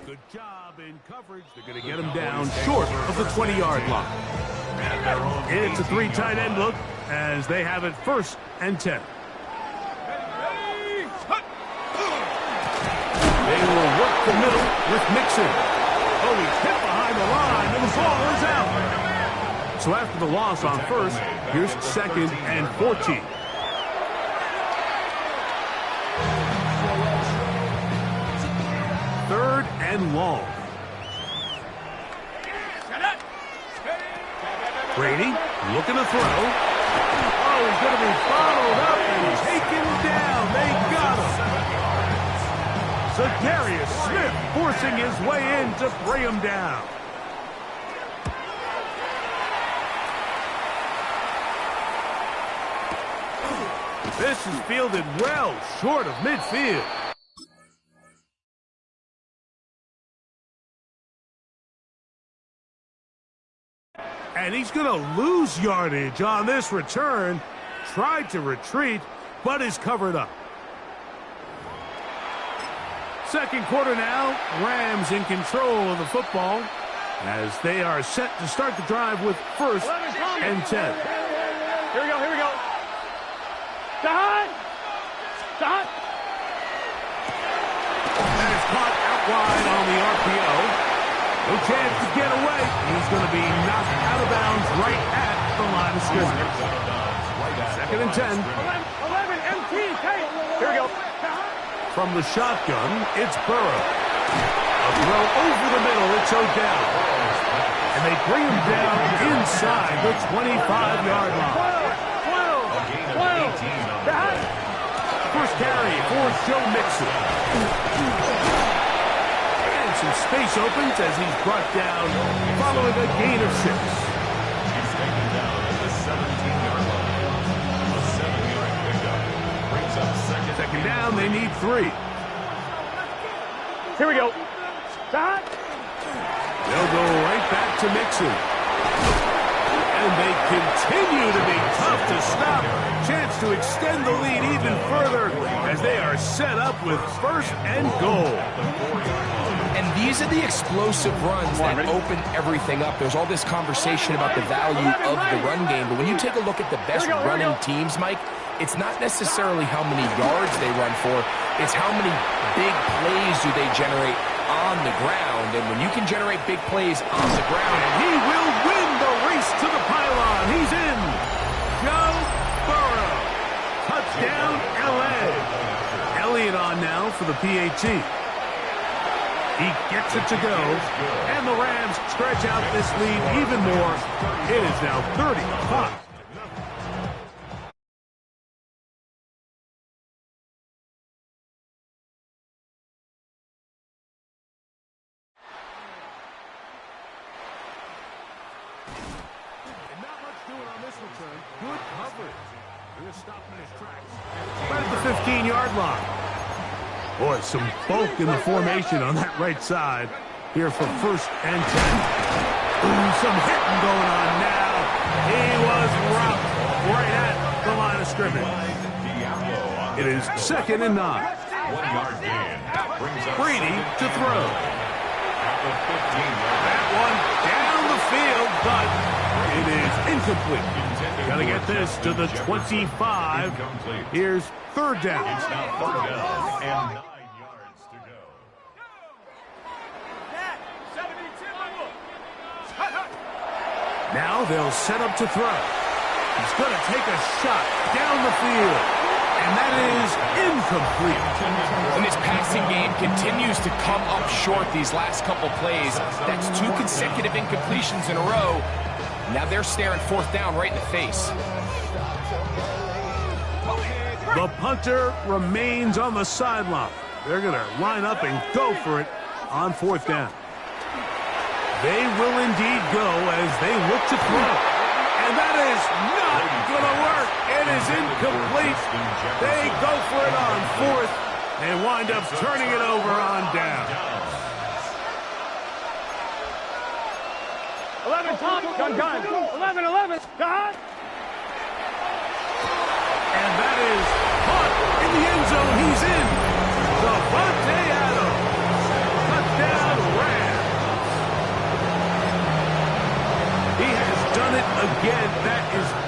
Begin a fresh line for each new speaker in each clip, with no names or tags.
Good job in coverage. They're going to get him down short of the 20-yard line. It's a 3 tight end look as they have it 1st and 10. They will work the middle with Mixon. Oh, he's hit behind the line, and the ball is out. So after the loss on 1st, here's 2nd and 14. Third and long. Brady looking to throw. Oh, he's going to be followed up and taken down. They got him. Zadarius Smith forcing his way in to bring him down. This is fielded well short of midfield. And he's going to lose yardage on this return. Tried to retreat, but is covered up. Second quarter now. Rams in control of the football as they are set to start the drive with 1st and 10.
Here we go, here we go. Stop! Stop!
That is caught out wide on the RPO. No chance to get away. He's going to be knocked out of bounds right at the line of scrimmage. 2nd and 10.
11, MT, take. Here we go.
From the shotgun, it's Burrow. A throw over the middle, it's Odell. And they bring him down inside the 25-yard line.
12.
First carry for Joe Mixon. Some space opens as he's brought down following a gain of 6.
He's taken down at the 17-yard line. A 7-yard pickup brings up second
down, they need 3.
Here we go. Stop.
They'll go right back to Mixon. And they continue to be tough to stop. Chance to extend the lead even further as they are set up with 1st and goal.
And these are the explosive runs that open everything up. There's all this conversation about the value of the run game, but when you take a look at the best running teams, Mike, it's not necessarily how many yards they run for, it's how many big plays do they generate on the ground. And when you can generate big plays on the ground,
and he will win the race to the pylon. He's in. Joe Burrow. Touchdown, L.A. Elliott on now for the PAT. He gets it to go, and the Rams stretch out this lead even more. It is now 35. And not much doing on this return. Good coverage. They're going to stop in his tracks. Right at the 15-yard line. Boy, some bulk in the formation on that right side. Here for 1st and 10. Ooh, some hitting going on now. He was rocked right at the line of scrimmage. It is 2nd and 9.
1-yard gain.
Brady to throw. That one down the field, but it is incomplete. Got to get this to the 25. Here's 3rd down.
It's now 3rd down and 9 yards to go.
Now they'll set up to throw. He's going to take a shot down the field. And that is incomplete.
And this passing game continues to come up short these last couple plays. That's 2 consecutive incompletions in a row. Now they're staring 4th down right in the face.
The punter remains on the sideline. They're going to line up and go for it on 4th down. They will indeed go as they look to throw. And that is not going to work. It is incomplete. They go for it on 4th and wind up turning it over on down.
11, Tom, gun. 11, God.
And that is caught in the end zone. He's in. Davante Adams. Touchdown,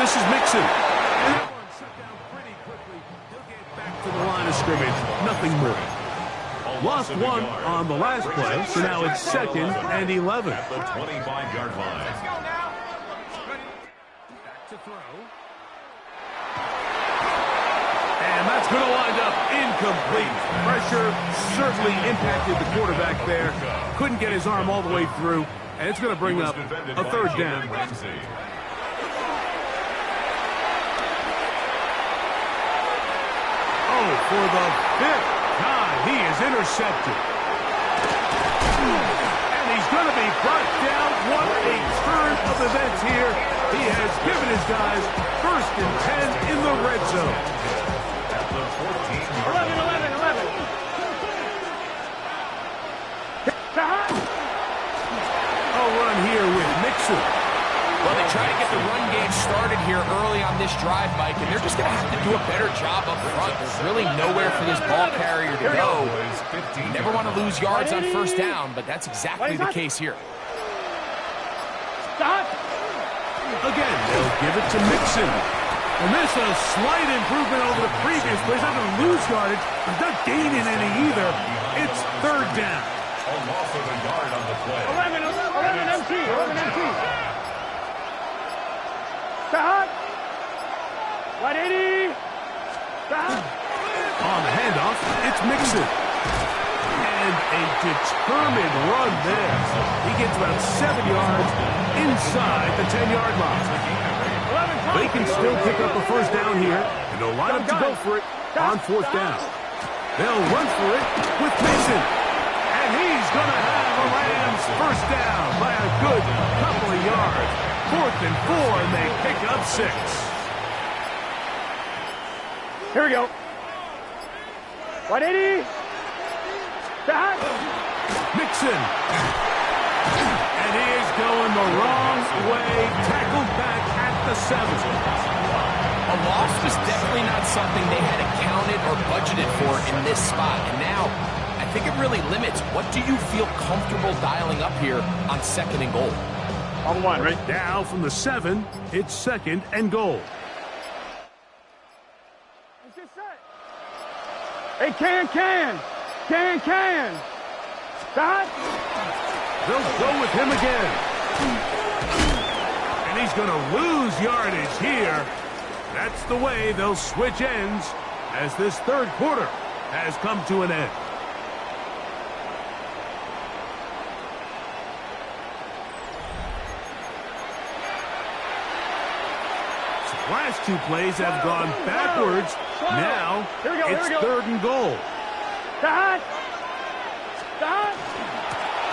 This is Mixon. And that one shut down pretty quickly. He'll get back to the line of scrimmage. Nothing more. Lost one on the last play, so now it's 2nd and 11.
At the 25-yard line.
Back to throw. And that's going to wind up incomplete. Pressure certainly impacted the quarterback there. Couldn't get his arm all the way through, and it's going to bring up a 3rd down. Oh, for the 5th time, he is intercepted. And he's going to be brought down. What a turn of events here. He has given his guys 1st and 10 in the red zone.
11.
A run here with Mixon.
Well, they try to get the run game started here early on this drive, Mike, and they're just going to have to do a better job up front. There's really nowhere for this ball carrier to go. You never want to lose yards on 1st down, but that's exactly the case here.
Stop.
Again, they'll give it to Mixon. And this is a slight improvement over the previous play. He's not going to lose yardage. He's not gaining any either. It's 3rd down.
A loss of a yard on the play.
11 empty. Stop. 180. Stop.
On the handoff, it's Mixon. And a determined run there. He gets about 7 yards inside the 10-yard line. They can still pick up a 1st down here, and they'll line up to go for it on 4th down. They'll run for it with Mixon. And he's going to have a Rams 1st down by a good couple of yards. 4th and 4, and they pick up 6.
Here we go. 180. Stop.
Mixon. And he is going the wrong way. Tackled back at the 7.
A loss was definitely not something they had accounted or budgeted for in this spot. And now, I think it really limits what do you feel comfortable dialing up here on 2nd and goal.
On 1, right?
Now from the 7, it's 2nd and goal.
It's just set. Hey, can. Stop.
They'll go with him again. And he's going to lose yardage here. That's the way they'll switch ends as this 3rd quarter has come to an end. Last 2 plays have gone backwards. Now it's 3rd and goal.
Stop.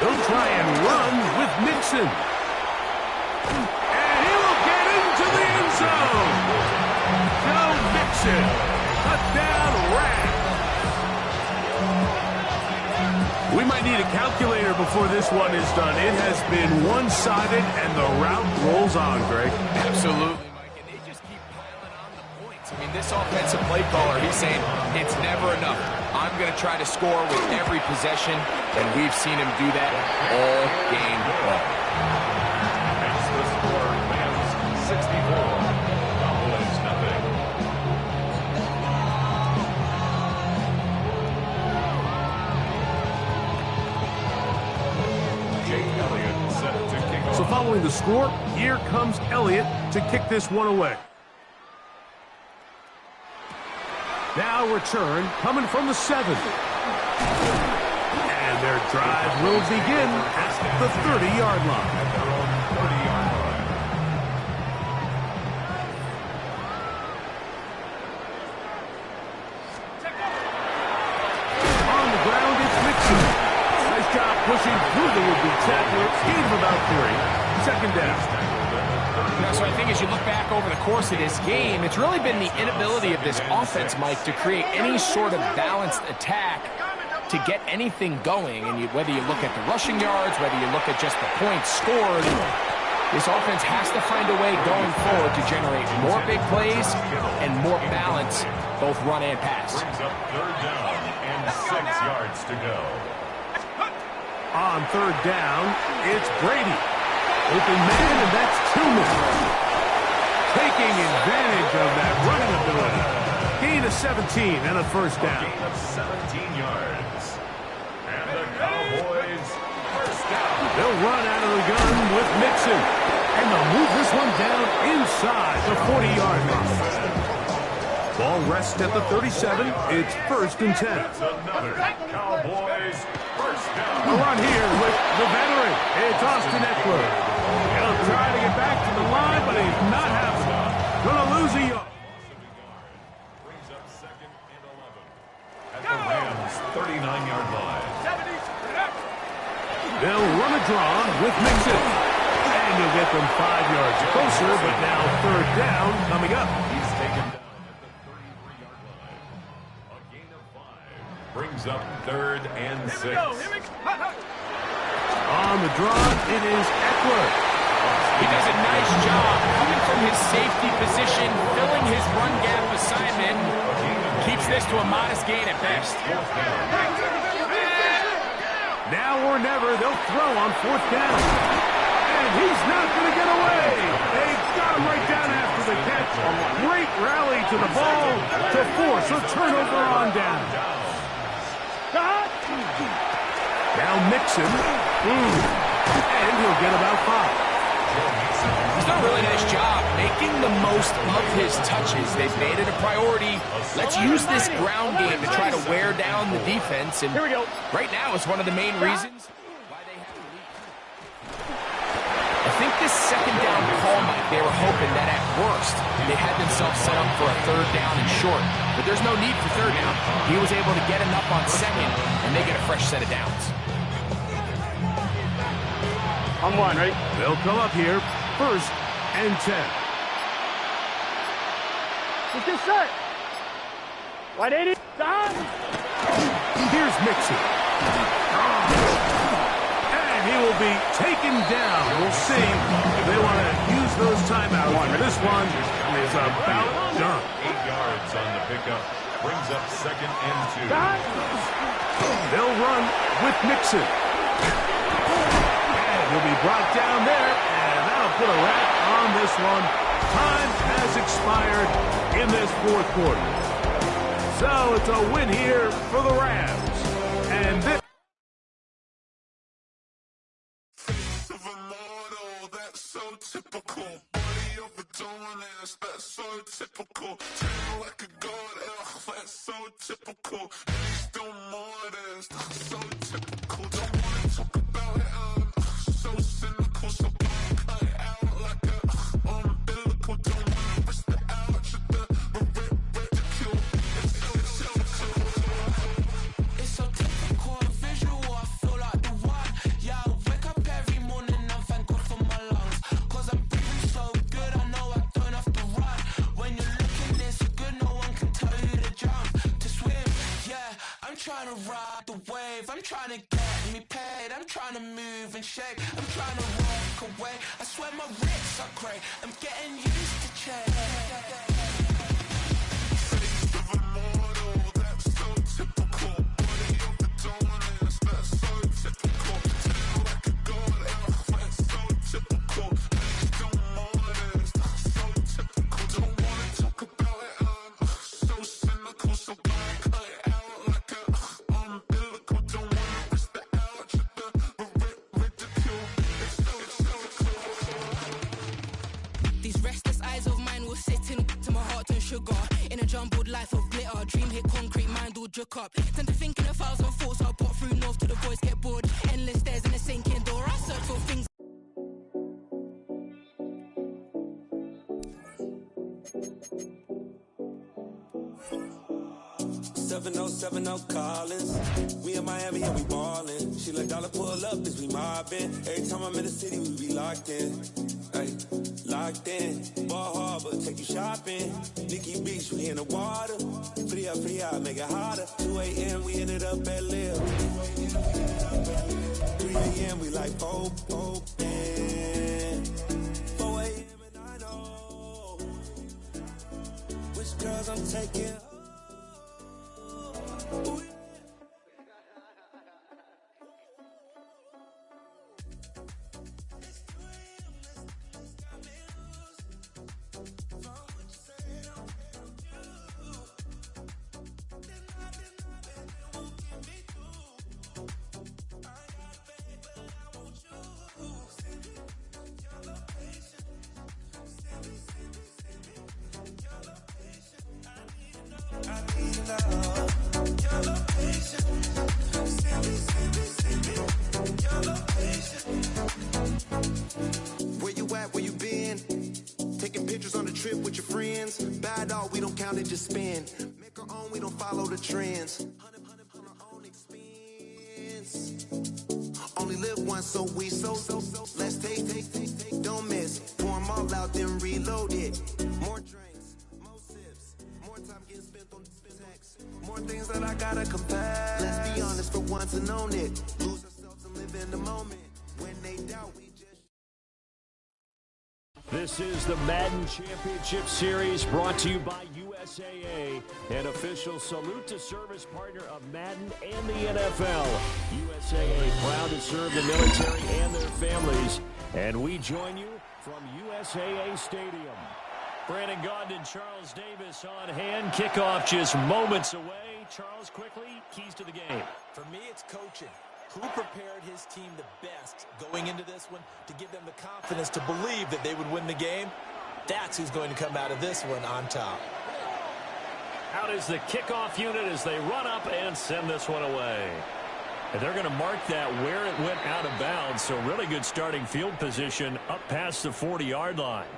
They'll try and run with Mixon. And he will get into the end zone. Joe Mixon, touchdown Rams. We might need a calculator before this one is done. It has been one-sided, and the route rolls on, Greg.
Absolutely. I mean, this offensive play caller, he's saying it's never enough. I'm going to try to score with every possession, and we've seen him do that all game long.
That's the score. Rams 64. Cowboys nothing. Jake Elliott set to kick off.
So following the score, here comes Elliott to kick this one away. Now return coming from the 7. And their drive will begin at the 30-yard line.
At their own 30-yard line.
On the ground, it's Mixon. Nice job pushing through the would-be tackler. Gain of about 3. 2nd down.
So I think as you look back over the course of this game, it's really been the inability of this offense, Mike, to create any sort of balanced attack to get anything going. And whether you look at the rushing yards, whether you look at just the points scored, this offense has to find a way going forward to generate more big plays and more balance, both run and pass.
Brings up 3rd down and 6 yards to go.
On 3rd down, it's Brady. Open man, and that's 2 men. taking advantage of that running ability. Gain of 17 and a first down.
Gain of 17 yards. And the Cowboys first down.
They'll run out of the gun with Mixon. And they'll move this one down inside the 40-yard line. Ball rests at the 37. It's 1st and 10.
That's another Cowboys first down.
A run here with the veteran. It's Austin Eckler. He'll try to get back to the line, but he's not having it. Gonna lose a yard.
Brings up 2nd and 11 at the Rams' 39-yard line.
They'll run a draw with Mixon. And you'll get them 5 yards closer, but now 3rd down coming up.
He's taken down at the 33-yard line. A gain of 5 brings up 3rd and 6.
On the draw, it is Eckler.
He does a nice job coming from his safety position, filling his run gap assignment. Keeps this to a modest gain at best.
Now or never, they'll throw on 4th down. And he's not going to get away. They got him right down after the catch. Great rally to the ball to force a turnover on down. Now Mixon. And he'll get about 5.
He's done a really nice job making the most of his touches. They've made it a priority. Let's use this ground game to try to wear down the defense. And right now it's one of the main reasons why they have the lead. I think this 2nd down call, Mike, they were hoping that at worst they had themselves set up for a 3rd down and short. But there's no need for 3rd down. He was able to get enough on 2nd, and they get a fresh set of downs.
On 1, ready?
They'll come up here, 1st and 10.
Let's get set. Wide 80. Down.
Here's Mixon. And he will be taken down. We'll see if they want to use those timeouts. This one is about done.
8 yards on the pickup. Brings up 2nd and 2.
Down.
They'll run with Mixon. He'll be brought down there, and that'll put a wrap on this one. Time has expired in this 4th quarter. So it's a win here for the Rams. And this...
That's so typical. Body over doing this, that's so typical. Treat like a god, that's so typical. Please don't more this, that's so typical. Don't wanna talk about it, so cynical, so cut it out like a umbilical. Don't wanna risk it out, should the ridicule. It's so typical, visual, I feel like the one. Yeah, I wake up every morning and thank God for my lungs. Cause I'm breathing so good, I know I don't have to run. When you're looking this good, no one can tell you to jump, to swim. Yeah, I'm trying to ride the wave, I'm trying to get me paid, I'm trying to move and shake, I'm trying to walk away. I swear my wrists are great, I'm getting used to change. Face of a mortal, that's so typical. Body of the dominance, that's so typical. Tell like a god, that's so typical. Please don't more this, that's so typical. Don't wanna talk about it, so cynical, so cut it out like a umbilical. Don't wanna risk the out, should the ridicule.
These restless eyes of mine will sit in to my heart and sugar. In a jumbled life of glitter, dream hit concrete, mind all jerk up. Tend to think in 1,000 thoughts, I'll pop through north to the voice, get bored. Endless stairs in a sinking door, I search for things.
7070 Collins. We in Miami and we ballin'. She like dollar pull up as we mobbin'. Every time I'm in the city, we be locked in. Ay, locked in. Ball Harbor, take you shopping. Nikki Beach, we in the water. Free out, make it hotter. 2 a.m. we ended up at Lil. 3 a.m. we like Pope. And 4 a.m. and I know which girls I'm taking. Where you at, where you been? Taking pictures on the trip with your friends. Bad dog, we don't count it, just spend. Make our own, we don't follow the trends. On our own expense. Only live once, so we so. Let's take. Don't miss. Pour 'em all out, then reload it. More drinks, more sips. More time getting spent on text. More things that I gotta compare. Let's be honest for once and own it. Lose ourselves and live in the moment. When they doubt, we just...
This is the Madden Championship Series brought to you by USAA, an official salute to service partner of Madden and the NFL. USAA proud to serve the military and their families, and we join you from USAA Stadium. Brandon Gaudin and Charles Davis on hand. Kickoff just moments away. Charles, quickly, keys to the game.
For me, it's coaching. Who prepared his team the best going into this one to give them the confidence to believe that they would win the game? That's who's going to come out of this one on top.
Out is the kickoff unit as they run up and send this one away. And they're going to mark that where it went out of bounds, so really good starting field position up past the 40-yard line.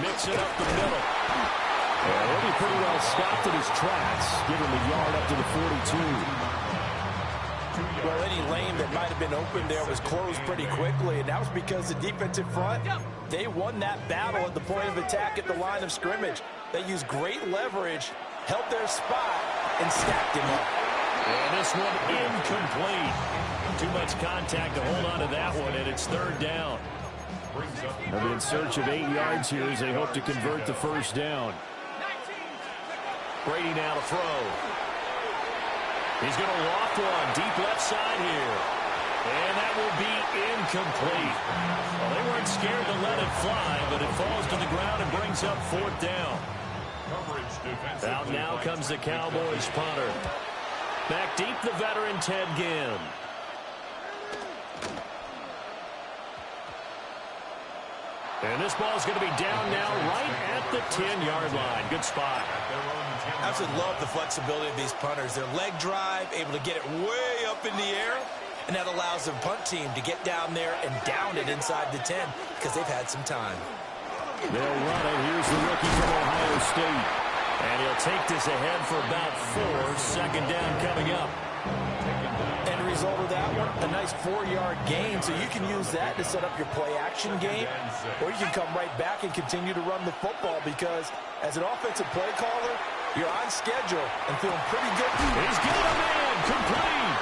Mix it up the middle. And he'll be pretty well stopped in his tracks, giving the yard up to the 42.
Well, any lane that might have been open there was closed pretty quickly, and that was because the defensive front, they won that battle at the point of attack at the line of scrimmage. They used great leverage, held their spot, and stacked him up.
And this one incomplete. Too much contact to hold on to that one, and it's third down. They'll be in search of 8 yards here as they hope to convert the first down. Brady now to throw. He's going to loft one deep left side here. And that will be incomplete. Well, they weren't scared to let it fly, but it falls to the ground and brings up fourth down. Out now comes the Cowboys punter. Back deep, the veteran Ted Ginn. And this ball is going to be down now right at the 10-yard line. Good spot.
I absolutely love the flexibility of these punters. Their leg drive, able to get it way up in the air, and that allows the punt team to get down there and down it inside the 10 because they've had some time.
They'll run it. Here's the rookie from Ohio State. And he'll take this ahead for about 4. Second down coming up.
End result of that one, a nice 4-yard gain, so you can use that to set up your play-action game, or you can come right back and continue to run the football because as an offensive play caller, you're on schedule and feeling pretty good.
He's got a man, complete.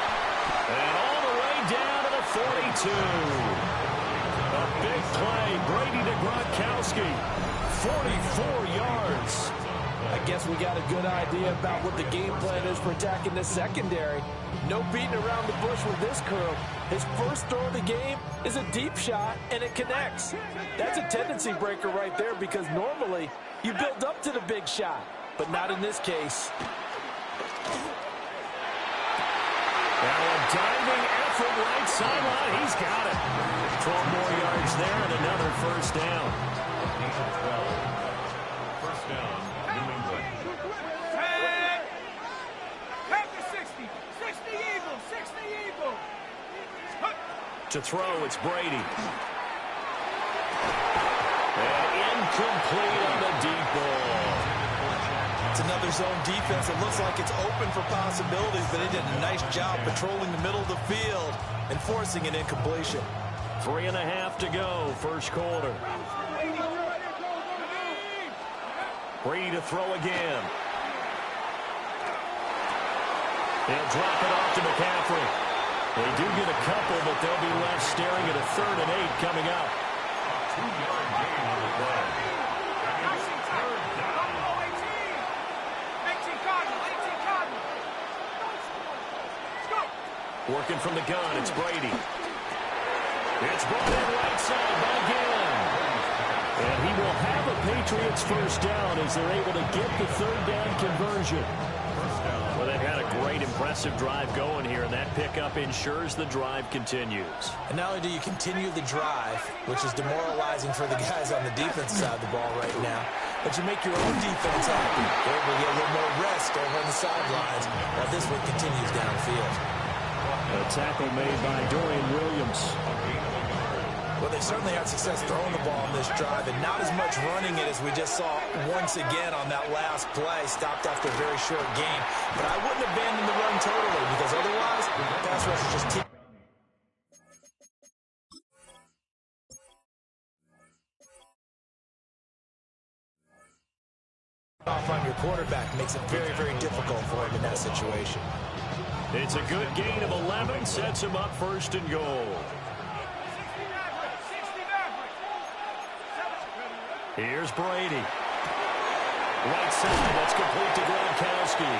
And all the way down to the 42. A big play, Brady to Gronkowski, 44 yards.
I guess we got a good idea about what the game plan is for attacking the secondary. No beating around the bush with this crew. His first throw of the game is a deep shot, and it connects. That's a tendency breaker right there because normally you build up to the big shot, but not in this case.
Now a diving effort right sideline. He's got it. 12 more yards there and another first down. First down. To throw, it's Brady. And incomplete on the deep ball.
It's another zone defense. It looks like it's open for possibilities, but they did a nice job patrolling the middle of the field and forcing an incompletion.
3.5 to go, first quarter. Brady to throw again. They'll drop it off to McCaffrey. They do get a couple, but they'll be left staring at a 3rd and 8 coming up. 2-yard gain on the play. Working from the gun, it's Brady. It's brought in right side by Ginn. And he will have a Patriots first down as they're able to get the third down conversion. Well, they've had a great, impressive drive going here, and that pickup ensures the drive continues.
And not only do you continue the drive, which is demoralizing for the guys on the defense side of the ball right now, but you make your own defense happy. They're able to get a little more rest over on the sidelines while this one continues downfield.
A tackle made by Dorian Williams.
Well, they certainly had success throwing the ball on this drive, and not as much running it as we just saw once again on that last play. Stopped after a very short game. But I wouldn't abandon the run totally, because otherwise, the pass rush is just off on your quarterback. Makes it very, very difficult for him in that situation.
It's a good gain of 11, sets him up first and goal. Here's Brady. Right side, that's complete to Gronkowski.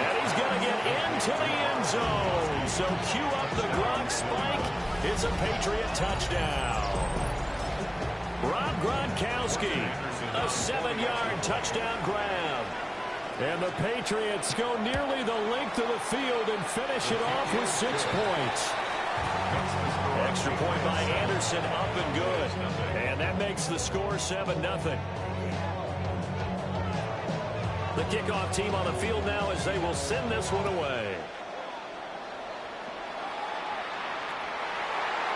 And he's going to get into the end zone. So cue up the Gronk spike. It's a Patriot touchdown. Rob Gronkowski, a 7-yard touchdown grab. And the Patriots go nearly the length of the field and finish it off with 6 points. Extra point by Anderson, up and good. And that makes the score 7-0. The kickoff team on the field now as they will send this one away.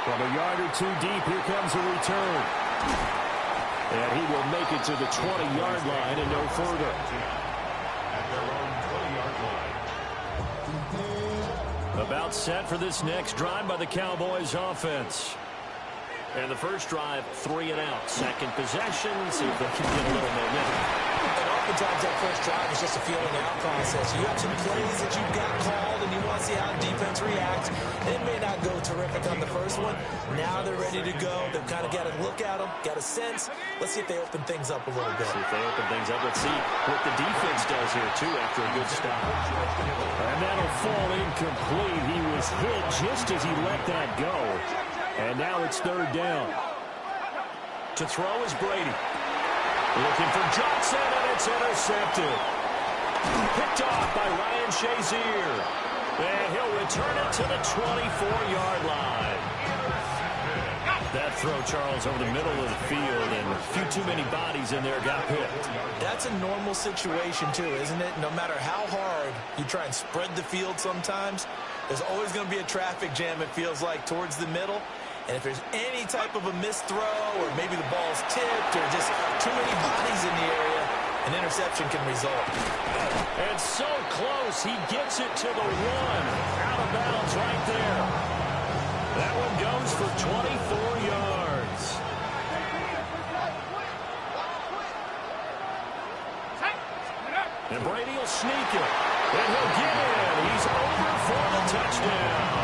From a yard or two deep, here comes a return. And he will make it to the 20-yard line and no further.
At their own 20-yard line.
About set for this next drive by the Cowboys offense. And the first drive, 3 and out. Second possession, see if they can get a little momentum.
And oftentimes that first drive is just a feeling out process. You have some plays that you've got called and you want to see how defense reacts. It may not go terrific on the first one. Now they're ready to go. They've kind of got to look at them, got a sense. Let's see if they open things up a little bit.
See if they open things up. Let's see what the defense does here, too, after a good stop. And that'll fall incomplete. He was hit just as he let that go. And now it's third down. To throw is Brady. Looking for Johnson, and it's intercepted. Picked off by Ryan Shazier. And he'll return it to the 24-yard line. That throw, Charles, over the middle of the field, and a few too many bodies in there got picked.
That's a normal situation, too, isn't it? No matter how hard you try and spread the field sometimes, there's always going to be a traffic jam, it feels like, towards the middle. And if there's any type of a missed throw or maybe the ball's tipped or just too many bodies in the area, an interception can result.
And so close, he gets it to the 1. Out of bounds right there. That one goes for 24 yards. And Brady will sneak it. And he'll get in. He's over for the touchdown.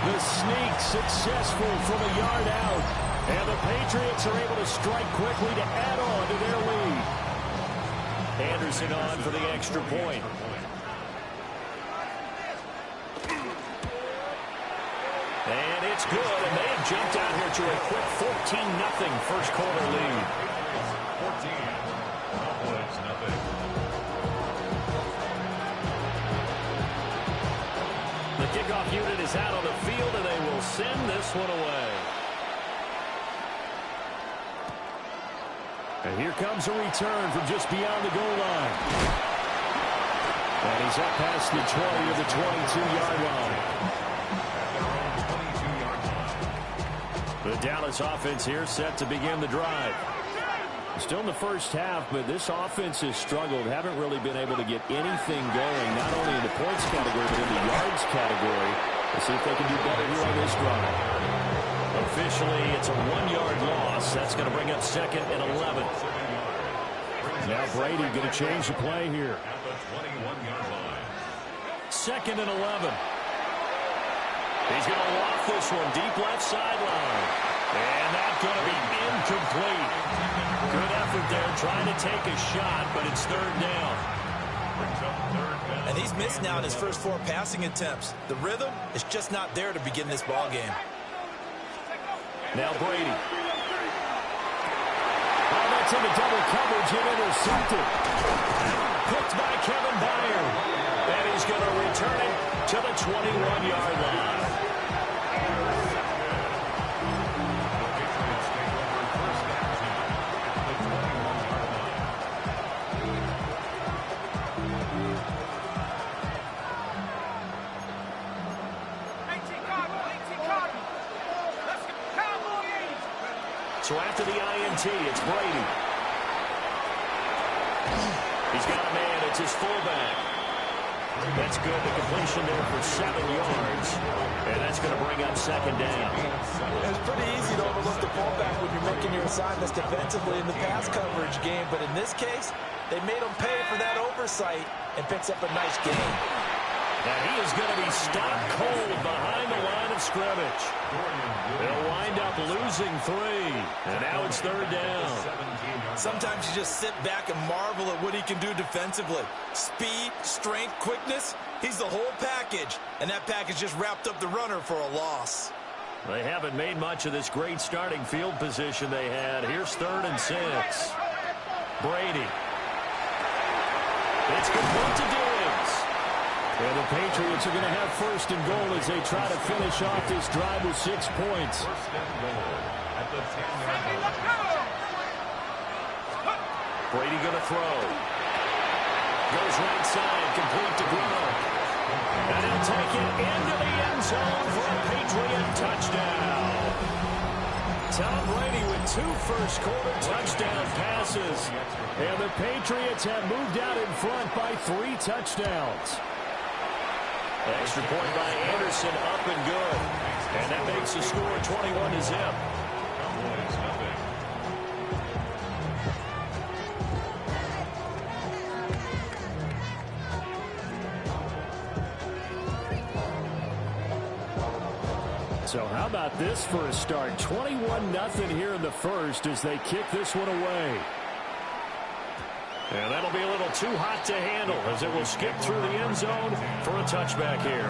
The sneak successful from a yard out. And the Patriots are able to strike quickly to add on to their lead. Anderson on for the extra point. And it's good, and they have jumped out here to a quick 14-0 first quarter lead.
14, Cowboys nothing.
The kickoff unit is out on the field, and they will send this one away. And here comes a return from just beyond the goal line. And he's up past the 20 to the 22-yard line. The Dallas offense here set to begin the drive. Still in the first half, but this offense has struggled. Haven't really been able to get anything going, not only in the points category, but in the yards category. Let's see if they can do better here on this drive. Officially, it's a 1-yard loss. That's going to bring up 2nd and 11. Now Brady going to change the play here.
At the 21-yard line.
2nd and 11. He's going to loft this one deep left sideline. And that's going to be incomplete. Good effort there trying to take a shot, but it's third down.
And he's missed now in his first 4 passing attempts. The rhythm is just not there to begin this ball game.
Now Brady. Oh, that's into double coverage and intercepted. Picked by Kevin Byard. And he's going to return it to the 21-yard line. So after the INT, it's Brady. He's got a man. It's his fullback. That's good. The completion there for 7 yards. And that's going to bring up second down.
It's pretty easy to overlook the fullback when you're making your assignments defensively in the pass coverage game. But in this case, they made him pay for that oversight and picks up a nice gain.
And he is going to be stopped cold behind the line of scrimmage. They'll wind up losing 3. And now it's third down.
Sometimes you just sit back and marvel at what he can do defensively. Speed, strength, quickness. He's the whole package. And that package just wrapped up the runner for a loss.
They haven't made much of this great starting field position they had. Here's 3rd and 6. Brady. It's complete to Diggs. And the Patriots are going to have 1st and goal as they try to finish off this drive with 6 points. Brady going to throw. Goes right side, complete to Gronk. And he'll take it into the end zone for a Patriot touchdown. Tom Brady with 2 first-quarter touchdown passes. And the Patriots have moved out in front by 3 touchdowns. Extra point by Anderson, up and good. And that makes the score 21-0. So how about this for a start? 21-0 here in the first as they kick this one away. And that'll be a little too hot to handle as it will skip through the end zone for a touchback here.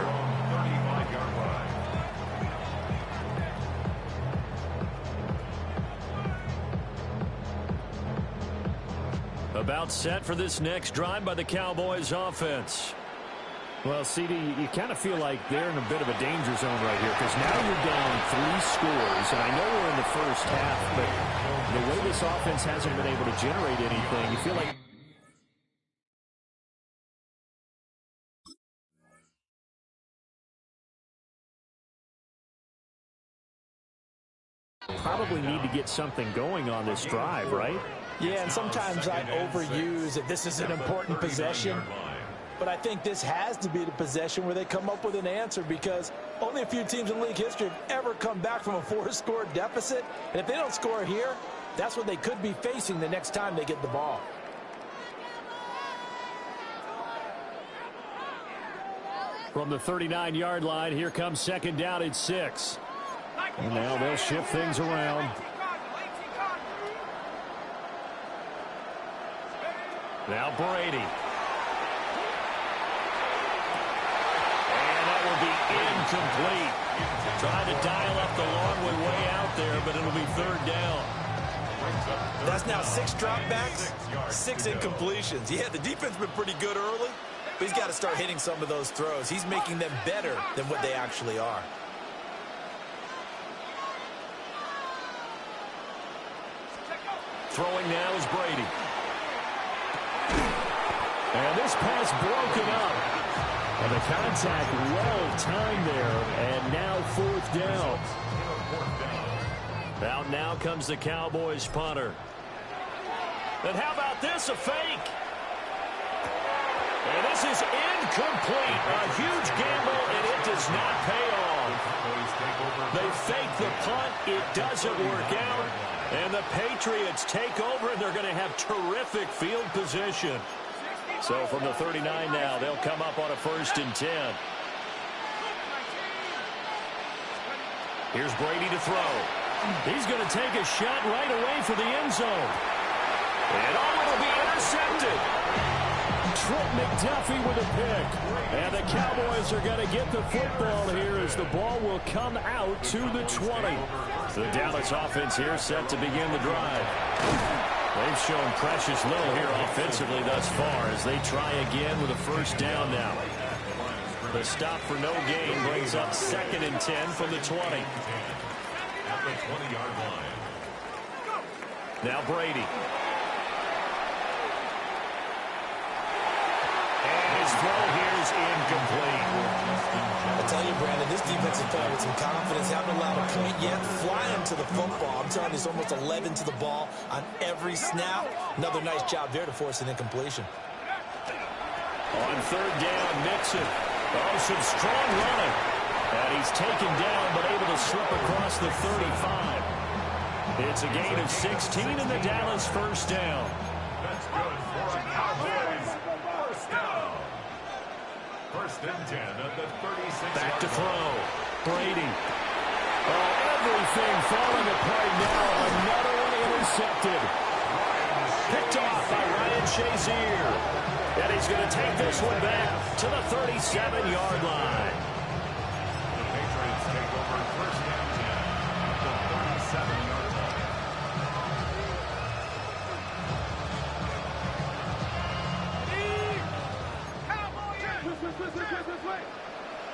About set for this next drive by the Cowboys offense. Well, CD, you kind of feel like they're in a bit of a danger zone right here because now you're down 3 scores, and I know we're in the first half, but the way this offense hasn't been able to generate anything, you feel like probably need to get something going on this drive, right?
Yeah, and sometimes I overuse that this is an important possession. But I think this has to be the possession where they come up with an answer because only a few teams in league history have ever come back from a 4-score deficit. And if they don't score here, that's what they could be facing the next time they get the ball.
From the 39-yard line, here comes second down at 6. And now they'll shift things around. Now Brady. Incomplete. Trying to dial up the long way out there, but it'll be third down.
That's now 6 dropbacks, 6 incompletions. Yeah, the defense been pretty good early, but he's got to start hitting some of those throws. He's making them better than what they actually are.
Throwing now is Brady. And this pass broken up. And the contact well-timed there, and now 4th down. Now comes the Cowboys punter. And how about this, a fake? And this is incomplete. A huge gamble, and it does not pay off. They fake the punt. It doesn't work out. And the Patriots take over, and they're going to have terrific field position. So from the 39 now, they'll come up on a 1st and 10. Here's Brady to throw. He's going to take a shot right away for the end zone. And it'll be intercepted. Trent McDuffie with a pick. And the Cowboys are going to get the football here as the ball will come out to the 20. The Dallas offense here set to begin the drive. They've shown precious little here offensively thus far as they try again with a first down now. The stop for no gain brings up 2nd and 10 from the 20.
At the 20-yard line.
Now Brady. And his throw here is incomplete.
I tell you, Brandon, this defense is playing with some confidence. Haven't allowed a point yet. Flying to the football. I'm telling you, it's almost 11 to the ball on every snap. Another nice job there to force an incompletion.
On 3rd down, Mixon. Oh, some strong running. And he's taken down, but able to slip across the 35. It's a gain of 16 in the Dallas first down.
That's good for a Cowboys first down. 1st and 10 at the 36.
Back to throw. Brady. Oh, everything falling apart now. Another one intercepted. Picked off by Ryan Shazier. And he's going to take this one back to the 37-yard line.
The Patriots take over 1st and 10 at the 37-yard line.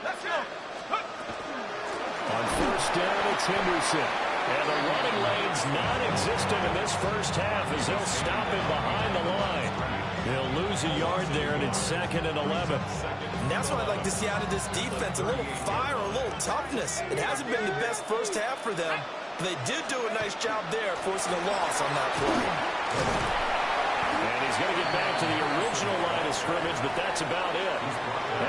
Let's go.
On 1st down, it's Henderson. And the running lane's non-existent in this first half as they'll stop him behind the line. He'll lose a yard there, and it's 2nd and 11.
And that's what I'd like to see out of this defense. A little fire, a little toughness. It hasn't been the best first half for them, but they did do a nice job there forcing a loss on that play.
And he's going to get back to the original line of scrimmage, but that's about it.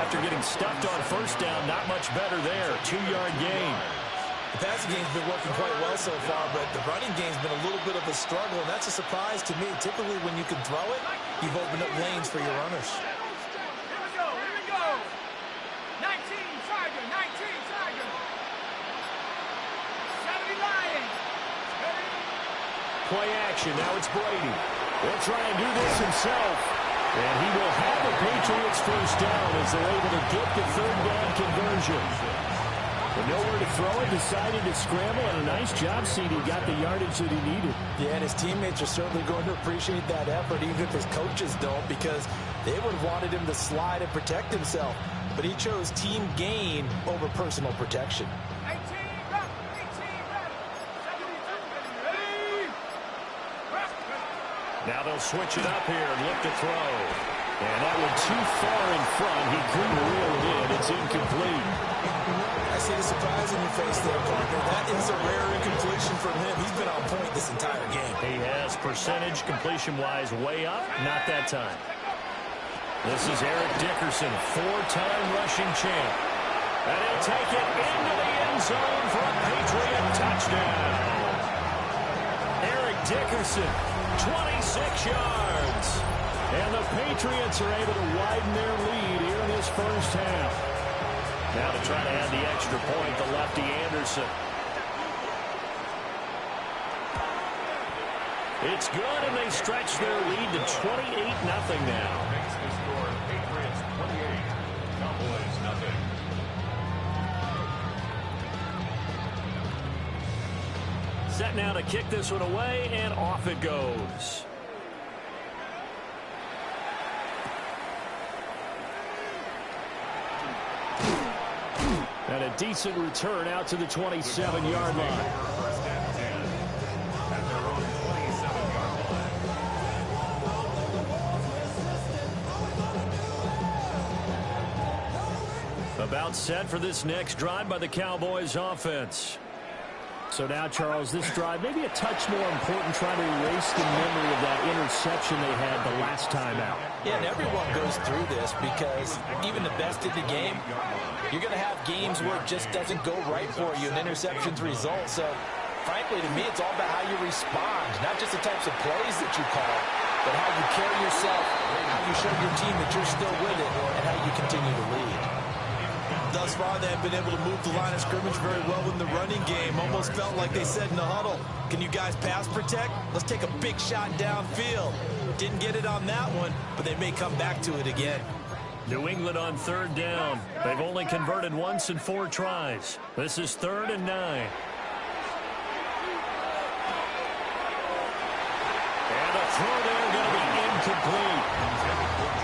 After getting stuffed on 1st down, not much better there. 2-yard gain.
The passing game's been working quite well so far, but the running game's been a little bit of a struggle, and that's a surprise to me. Typically, when you can throw it, you've opened up lanes for your runners.
Here we go. 19 Tiger, 19 Tiger. 70 Lion.
Play action. Now it's Brady. He'll try and do this himself. And he will have the Patriots first down as they're able to get the 3rd down conversion. But nowhere to throw it, decided to scramble, and a nice job, CD. Got the yardage that he needed.
Yeah, and his teammates are certainly going to appreciate that effort, even if his coaches don't, because they would have wanted him to slide and protect himself. But he chose team gain over personal protection.
18, 18,
Now they'll switch it up here and look to throw. And that one too far in front. He couldn't reel it in. It's incomplete.
I see the surprise in your face there, partner. That is a rare incompletion from him. He's been on point this entire game.
He has percentage completion-wise way up. Not that time. This is Eric Dickerson, 4-time rushing champ. And he'll take it into the end zone for a Patriot touchdown. Eric Dickerson, 26 yards. And the Patriots are able to widen their lead here in this first half. Now to try to add the extra point, the lefty Anderson. It's good, and they stretch their lead to 28-0 now.
Makes the score Patriots 28, Cowboys nothing.
Set now to kick this one away, and off it goes. And a decent return out to the 27-yard line.
First and 10 at their own 27-yard line.
About set for this next drive by the Cowboys offense. So now, Charles, this drive maybe a touch more important, trying to erase the memory of that interception they had the last time out.
Yeah, and everyone goes through this because even the best in the game, you're going to have games where it just doesn't go right for you, and interceptions result. So, frankly, to me, it's all about how you respond, not just the types of plays that you call, but how you carry yourself, how you show your team that you're still with it, and how you continue to lead. Thus far, they have been able to move the line of scrimmage very well in the running game. Almost felt like they said in the huddle, can you guys pass protect? Let's take a big shot downfield. Didn't get it on that one, but they may come back to it again.
New England on third down. They've only converted once in 4 tries. This is 3rd and 9. And a throw there going to be incomplete.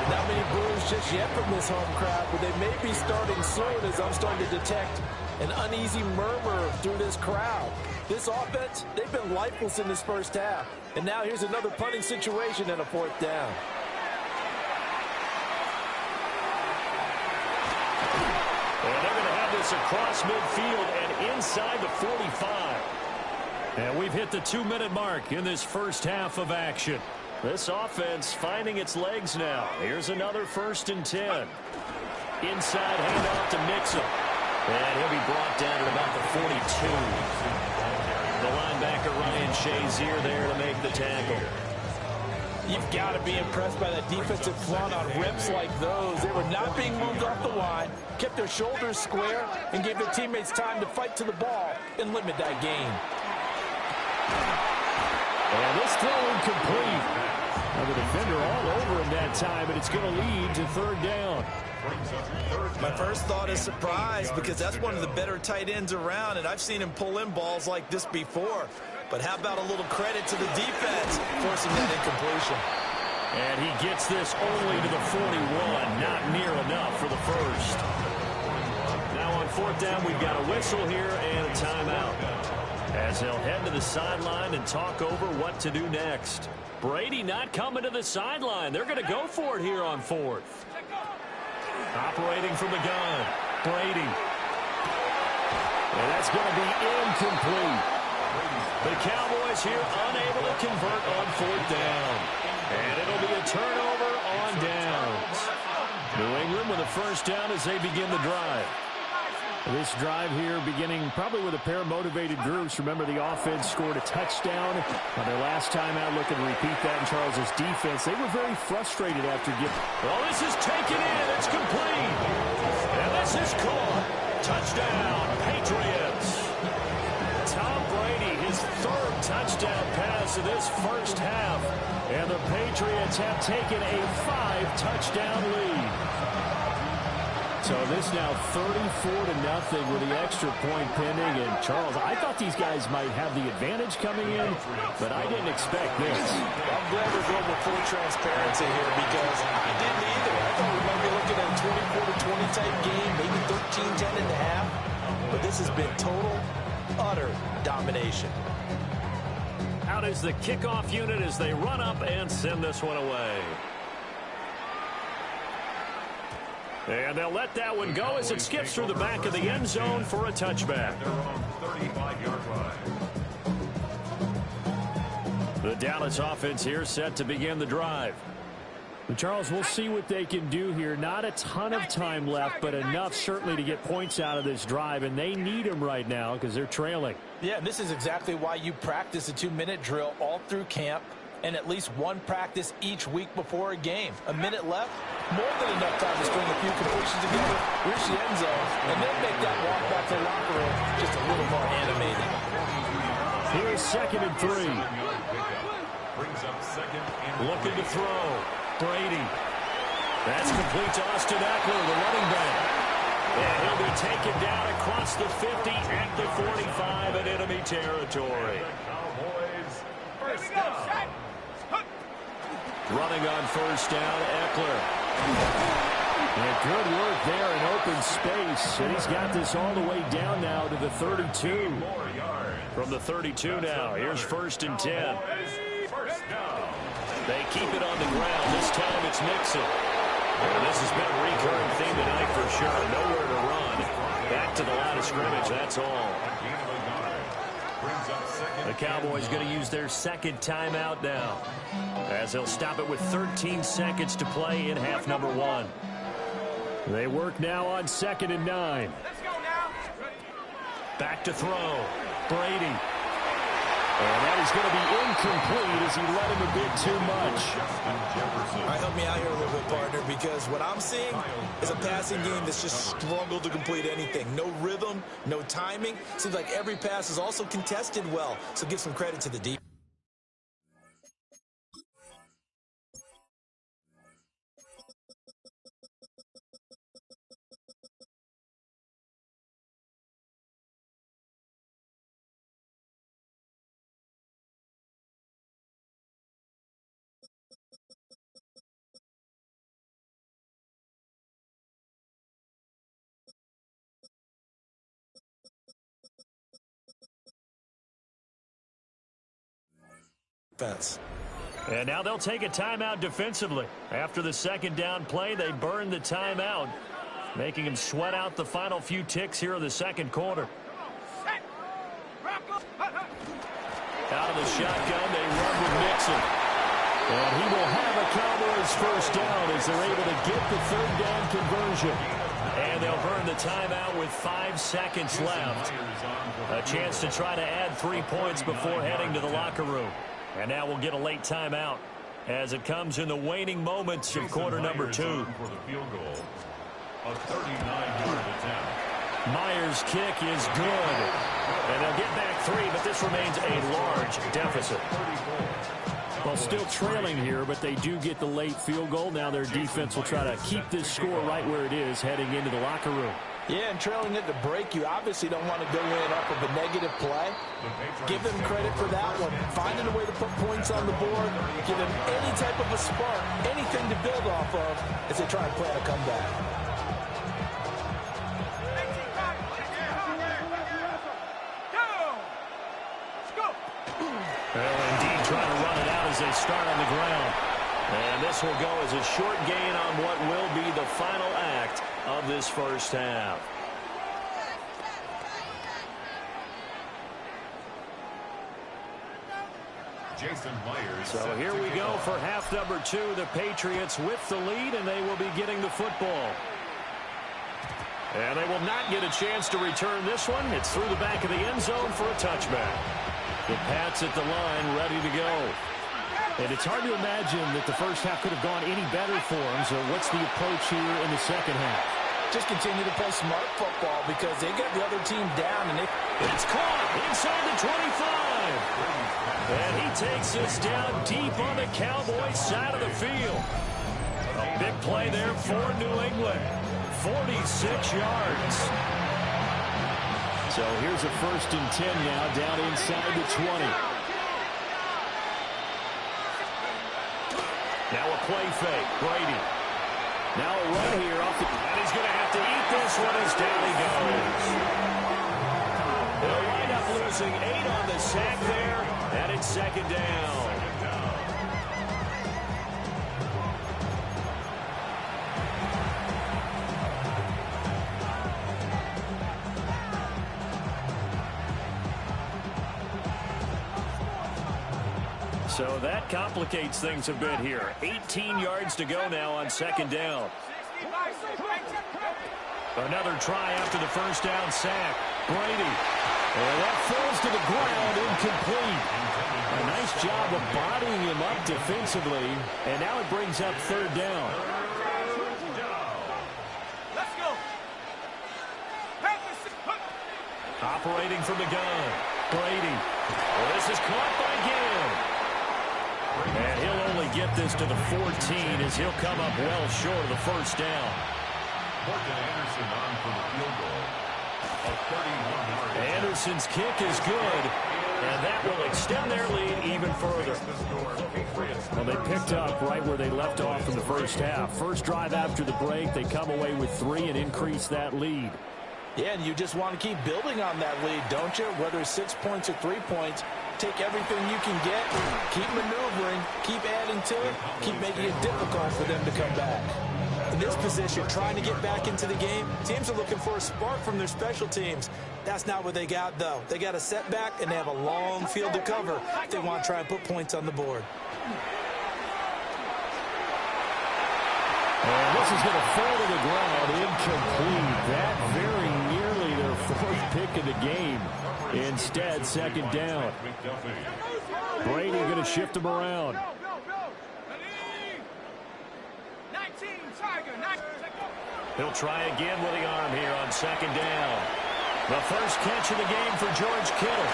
Not many boos just yet from this home crowd, but they may be starting soon as I'm starting to detect an uneasy murmur through this crowd. This offense, they've been lifeless in this first half. And now here's another punting situation and a 4th down.
And they're going to have this across midfield and inside the 45. And we've hit the 2-minute mark in this first half of action. This offense finding its legs now. Here's another 1st and 10. Inside handoff to Mixon. And he'll be brought down at about the 42. The linebacker Ryan Shazier there to make the tackle.
You've got to be impressed by that defensive front on reps like those. They were not being moved off the line, kept their shoulders square, and gave their teammates time to fight to the ball and limit that gain.
And this throw incomplete. Now the defender all over him that time, and it's going to lead to 3rd down.
My first thought is surprise because that's one of the better tight ends around, and I've seen him pull in balls like this before. But how about a little credit to the defense forcing that incompletion?
And he gets this only to the 41, not near enough for the first. Now on 4th down, we've got a whistle here and a timeout. As they'll head to the sideline and talk over what to do next. Brady not coming to the sideline. They're going to go for it here on 4th. Operating from the gun, Brady. And that's going to be incomplete. The Cowboys here unable to convert on 4th down. And it'll be a turnover on downs. New England with a 1st down as they begin the drive.
This drive here beginning probably with a pair of motivated groups. Remember, the offense scored a touchdown on their last time out. Looking to repeat that in Charles's defense. They were very frustrated after getting...
Well, this is taken in. It's complete. And this is caught. Touchdown, Patriots. Tom Brady, his 3rd touchdown pass of this first half. And the Patriots have taken a 5-touchdown lead.
So this now 34-0 with the extra point pending. And Charles, I thought these guys might have the advantage coming in, but I didn't expect this.
I'm glad we're going with full transparency here because I didn't either. I thought we might be looking at a 24-20 type game, maybe 13-10 and a half. But this has been total, utter domination.
Out is the kickoff unit as they run up and send this one away. And they'll let that one go as it skips through the back of the end zone for a touchback. The Dallas offense here set to begin the drive.
But Charles, we'll see what they can do here. Not a ton of time left, but enough certainly to get points out of this drive, and they need them right now because they're trailing.
Yeah, and this is exactly why you practice a 2-minute drill all through camp and at least one practice each week before a game. A minute left, more than enough time to string a few completions together, reach the end zone, and then make that walk back to the locker room just a little more animated.
Here's 2nd and 3. Looking to throw. Brady. That's complete to Austin Eckler, the running back. And he'll be taken down across the 50 at the 45 in enemy territory. Running on 1st down, Eckler.
And good work there in open space. And he's got this all the way down now to the 32.
From the 32 now, here's 1st and 10. They keep it on the ground. This time it's Mixon. And this has been a recurring theme tonight for sure. Nowhere to run. Back to the line of scrimmage, that's all. The Cowboys going to use their 2nd timeout now, as they'll stop it with 13 seconds to play in half number 1.
They work now on 2nd and 9.
Let's go now.
Back to throw. Brady.
And that is going to be incomplete as he let him a bit too much.
All right, help me out here a little bit, partner, because what I'm seeing is a passing game that's just struggled to complete anything. No rhythm, no timing. Seems like every pass is also contested well, so give some credit to the defense. defense.
And now they'll take a timeout defensively. After the second down play, they burn the timeout, making them sweat out the final few ticks here in the second quarter. Out of the shotgun, they run with Mixon. And he will have a Cowboys first down as they're able to get the third down conversion. And they'll burn the timeout with 5 seconds left. A chance to try to add 3 points before heading to the locker room. And now we'll get a late timeout as it comes in the waning moments of quarter number 2.
For the field goal, a 39-yard attempt.
Myers' kick is good. And they'll get back 3, but this remains a large deficit. Well, still trailing here, but they do get the late field goal. Now their defense will try to keep this score right where it is heading into the locker room.
Yeah, and trailing at the break, you obviously don't want to go in up of a negative play. Give them credit for that one. Finding a way to put points on the board. Give them any type of a spark, anything to build off of as they try and plan a comeback.
Well, indeed, trying to run it out as they start on the ground. And this will go as a short gain on what will be the final act of this first half.
Jason Myers.
So here we go for half number 2. The Patriots with the lead, and they will be getting the football. And they will not get a chance to return this one. It's through the back of the end zone for a touchback. The Pats at the line, ready to go. And it's hard to imagine that the first half could have gone any better for them. So what's the approach here in the second half?
Just continue to play smart football because they got the other team down. And
it's caught inside the 25. And he takes us down deep on the Cowboys side of the field. A big play there for New England. 46 yards. So here's a 1st and 10 now down inside the 20. Now a play fake. Brady. Now a run here off the... And he's going to have to eat this one as down he goes. They'll wind up losing 8 on the sack there, and it's second down. So that complicates things a bit here. 18 yards to go now on second down. Another try after the first down sack. Brady. And that falls to the ground, incomplete. A nice job of bodying him up defensively. And now it brings up third down.
Let's go.
Operating from the gun. Brady. Well, this is caught by Gill. And he'll only get this to the 14 as he'll come up well short of the first down.
Morgan Anderson on for the field goal. A 31-yard.
Anderson's kick is good, and that will extend their lead even further. Well, they picked up right where they left off in the first half. First drive after the break, they come away with 3 and increase that lead.
Yeah, and you just want to keep building on that lead, don't you? Whether it's 6 points or 3 points, take everything you can get, keep maneuvering, keep adding to it, keep making it difficult for them to come back. In this position, trying to get back into the game, teams are looking for a spark from their special teams. That's not what they got, though. They got a setback, and they have a long field to cover if they want to try and put points on the board.
And this is going to fall to the ground, incomplete. That very nearly their 4th pick of the game. Instead, second down. Brady going to shift him around. He'll try again with the arm here on second down. The first catch of the game for George Kittle.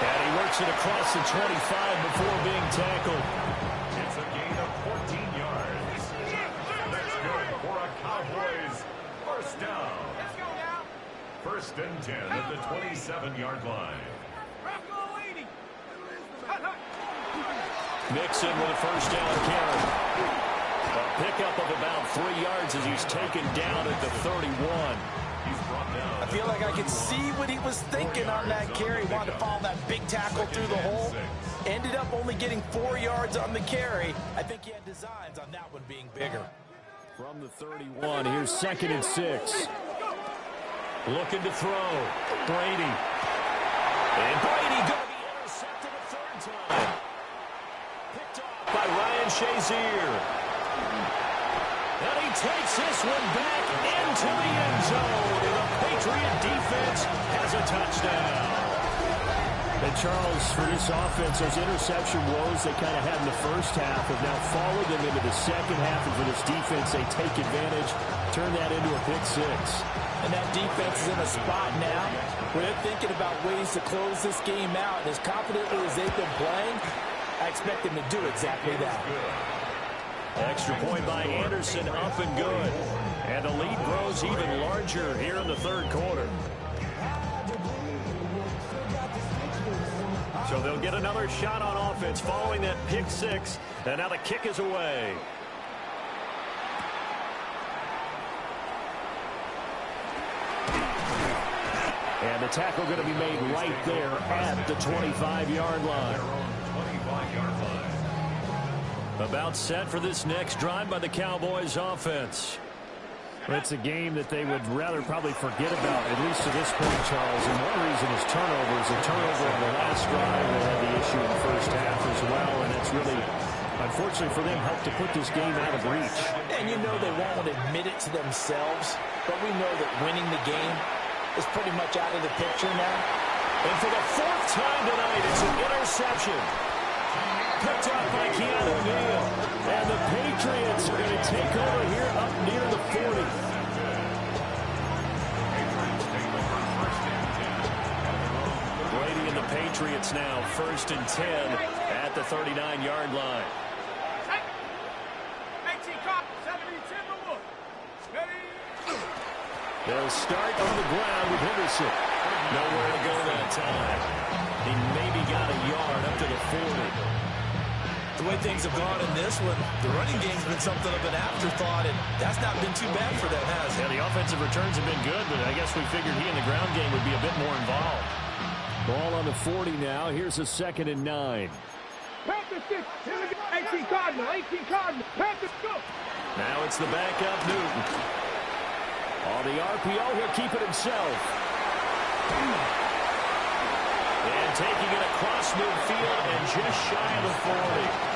And he works it across the 25 before being tackled.
It's a gain of 14 yards. That's good for a Cowboys first down. 1st and 10 at the 27-yard line.
Mixon with a first down carry. A pickup of about 3 yards as he's taken down at the 31.
He's brought down.
I feel like I could see what he was thinking on that carry. He wanted to follow that big tackle through the hole. Ended up only getting 4 yards on the carry. I think he had designs on that one being bigger.
From the 31, here's 2nd and 6. Looking to throw. Brady. And Brady going to be intercepted a 3rd time. Picked off by Ryan Shazier. And he takes this one back into the end zone. And the Patriot defense has a touchdown. And Charles, for this offense, those interception woes they kind of had in the first half have now followed them into the second half. And for this defense, they take advantage, turn that into a pick 6.
And that defense is in a spot now where they're thinking about ways to close this game out. And as confidently as they've been playing, I expect them to do exactly that.
Extra point by Anderson, up and good. And the lead grows even larger here in the 3rd quarter. So they'll get another shot on offense following that pick 6. And now the kick is away. And the tackle going to be made right there at the 25-yard line. About set for this next drive by the Cowboys offense. It's a game that they would rather probably forget about, at least to this point, Charles. And one reason is turnovers. A turnover on the last drive. They had the issue in the first half as well. And it's really, unfortunately for them, helped to put this game out of reach.
And you know they won't admit it to themselves. But we know that winning the game is pretty much out of the picture now.
And for the 4th time tonight, it's an interception. Picked up by Keanu Neal. And the Patriots are going to take over here up near the 40. Brady and the Patriots now 1st and 10 at the 39-yard line. They'll start on the ground with Henderson. Nowhere to go that time. He maybe got a yard up to the 40.
The way things have gone in this one, the running game's been something of an afterthought, and that's not been too bad for them, has it?
Yeah, the offensive returns have been good, but I guess we figured he in the ground game would be a bit more involved. Ball on the 40 now. Here's a 2nd and 9.
Panthers 6. 18 Cardinal. 18 Cardinal. Panthers go.
Now it's the backup Newton. On the RPO, he'll keep it himself. And taking it across midfield and just shy of the 40.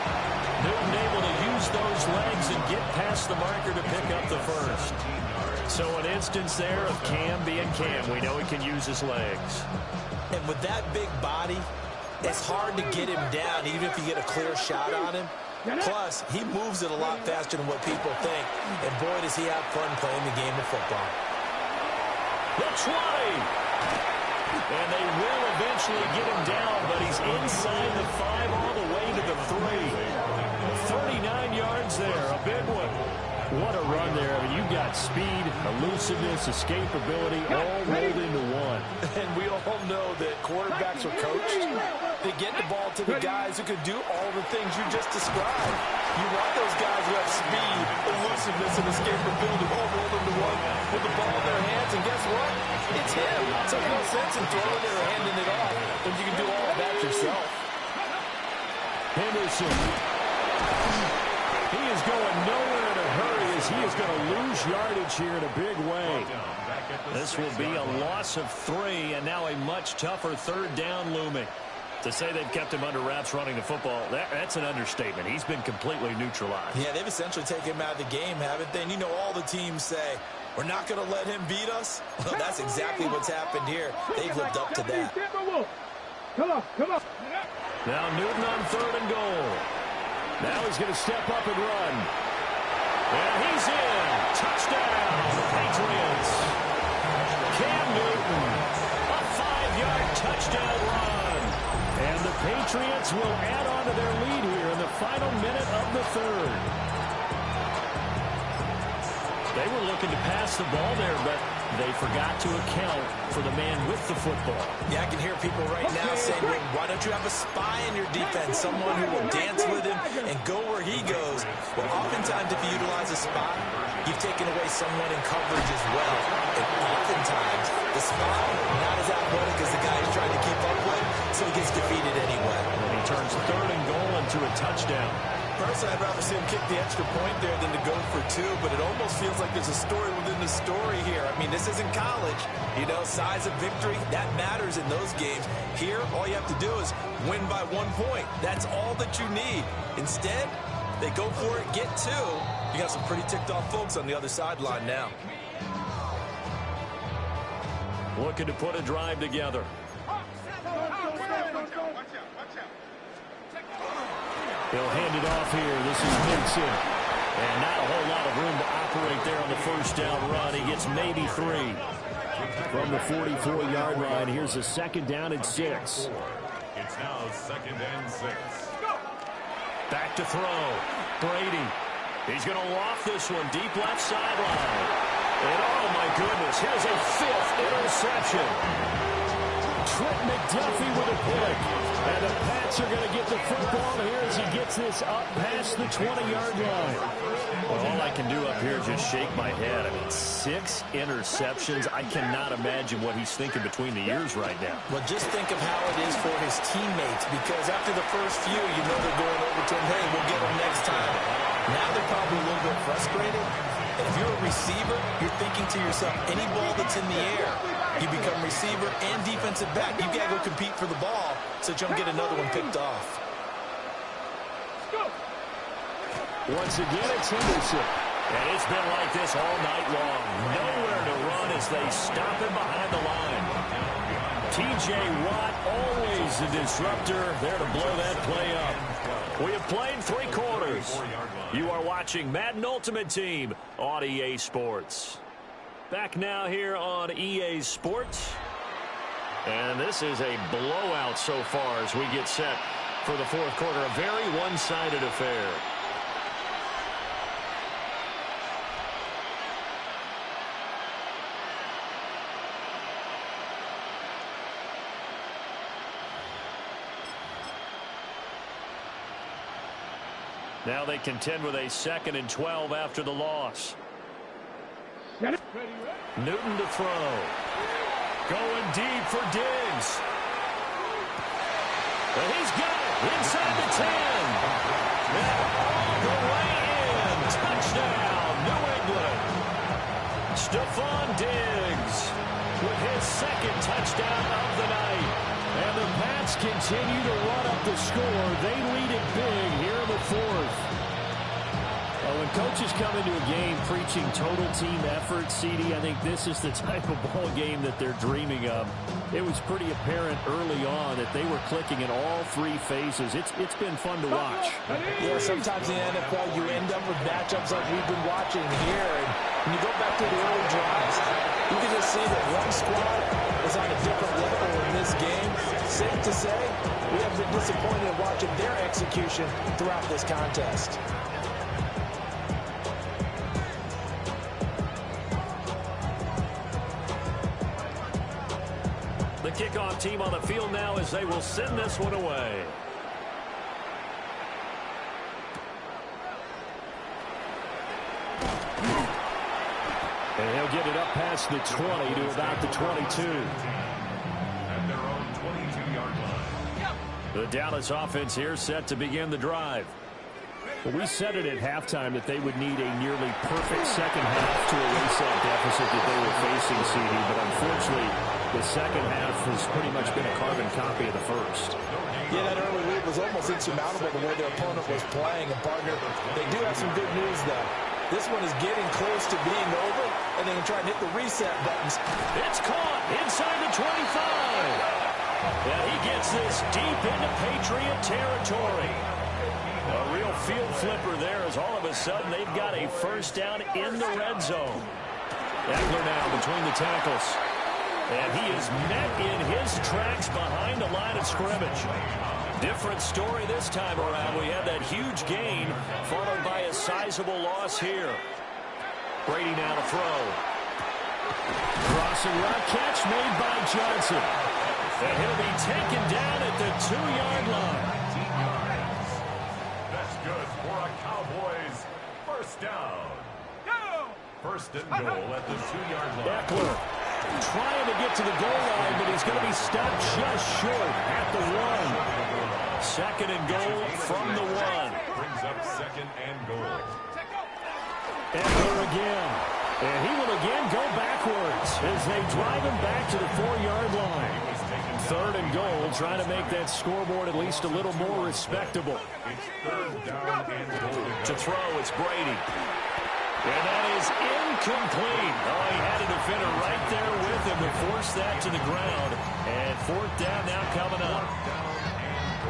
Newton able to use those legs and get past the marker to pick up the 1st. So an instance there of Cam being Cam. We know he can use his legs.
And with that big body, it's hard to get him down even if you get a clear shot on him. Plus, he moves it a lot faster than what people think. And boy, does he have fun playing the game of football.
The 20. And they will eventually get him down, but he's inside the 5 all the way to the 3. 39 yards there, a big one. What a run there. I mean, you've got speed, elusiveness, escapability, all rolled into one.
And we all know that quarterbacks are coached to get the ball to the guys who can do all the things you just described. You want those guys who have speed, elusiveness, and escapability all rolled into one with the ball in their hands, and guess what? It's him. So no sense in throwing it or handing it off when you can do all of that yourself.
Henderson. He is going nowhere in a hurry as he is going to lose yardage here in a big way. This will be a loss of 3, and now a much tougher 3rd down looming. To say they've kept him under wraps running the football, that's an understatement. He's been completely neutralized.
Yeah, they've essentially taken him out of the game, haven't they? And you know all the teams say, we're not going to let him beat us. Well, that's exactly what's happened here. They've lived up to that.
Come on, come on.
Now Newton on 3rd and goal. Now he's going to step up and run. And he's in. Touchdown, Patriots. Cam Newton, a 5-yard touchdown run. And the Patriots will add on to their lead here in the final minute of the 3rd. They were looking to pass the ball there, but they forgot to account for the man with the football.
Yeah, I can hear people right now saying, well, why don't you have a spy in your defense, someone who will dance with him and go where he goes? Well, oftentimes if you utilize a spy, you've taken away someone in coverage as well. And oftentimes the spy, not as athletic as the guy he's trying to keep up with, so he gets defeated anyway.
And he turns 3rd and goal into a touchdown.
Personally, I'd rather see him kick the extra point there than to go for 2, but it almost feels like there's a story within the story here. I mean, this isn't college. You know, size of victory, that matters in those games. Here, all you have to do is win by 1 point. That's all that you need. Instead, they go for it, get 2. You got some pretty ticked off folks on the other sideline now.
Looking to put a drive together. He'll hand it off here. This is Mixon. And not a whole lot of room to operate there on the first down run. He gets maybe 3. From the 44-yard line, here's a 2nd down and 6.
It's now 2nd and 6.
Back to throw. Brady. He's going to loft this one deep left sideline. And oh my goodness, here's a 5th interception. Trent McDuffie with a pick. And the Pats are going to get the football here as he gets this up past the 20-yard line. Well, all I can do up here is just shake my head. I mean, 6 interceptions. I cannot imagine what he's thinking between the ears right now.
Well, just think of how it is for his teammates, because after the first few, you know they're going over to him, hey, we'll get him next time. Now they're probably a little bit frustrated. And if you're a receiver, you're thinking to yourself, any ball that's in the air, you become receiver and defensive back. You got to go compete for the ball so that you don't get another one picked off.
Once again, it's Henderson. And it's been like this all night long. Nowhere to run as they stop him behind the line. T.J. Watt, always a disruptor, there to blow that play up. We have played 3 quarters. You are watching Madden Ultimate Team on EA Sports. Back now here on EA Sports. And this is a blowout so far as we get set for the 4th quarter. A very one-sided affair. Now they contend with a 2nd and 12 after the loss. Newton to throw. Going deep for Diggs. And he's got it inside the 10. And all the way in. Touchdown, New England. Stephon Diggs with his 2nd touchdown of the night. And the Pats continue to run up the score. They lead it big here in the 4th. Well, when coaches come into a game preaching total team effort, CD, I think this is the type of ball game that they're dreaming of. It was pretty apparent early on that they were clicking in all 3 phases. It's been fun to watch.
Yeah, sometimes in the NFL you end up with matchups like we've been watching here. And when you go back to the early drives, you can just see that one squad is on a different level in this game. Safe to say, we have been disappointed in watching their execution throughout this contest.
The kickoff team on the field now as they will send this one away. And he'll get it up past the 20 to about the 22.
At their own 22-yard line.
The Dallas offense here set to begin the drive. Well, we said it at halftime that they would need a nearly perfect second half to erase that deficit that they were facing, CD, but unfortunately, the second half has pretty much been a carbon copy of the first.
Yeah, that early lead was almost insurmountable the way their opponent was playing. And, partner, they do have some good news, though. This one is getting close to being over, and they can try and hit the reset buttons.
It's caught inside the 25. And he gets this deep into Patriot territory. A real field flipper there as all of a sudden they've got a first down in the red zone. Eckler now between the tackles. And he is met in his tracks behind the line of scrimmage. Different story this time around. We had that huge gain followed by a sizable loss here. Brady now to throw. Crossing route catch made by Johnson. And he'll be taken down at the 2-yard line.
That's good for a Cowboys first down. First and goal at the 2-yard line.
Eckler Trying to get to the goal line, but he's going to be stopped just short at the 1. Second and goal from the 1.
Brings up second and goal.
Eckler again. And he will again go backwards as they drive him back to the 4-yard line. Third and goal, trying to make that scoreboard at least a little more respectable.
It's third down and goal.
To throw, it's Brady. And that is incomplete. Oh, he had a defender right there with him to force that to the ground. And fourth down now coming up.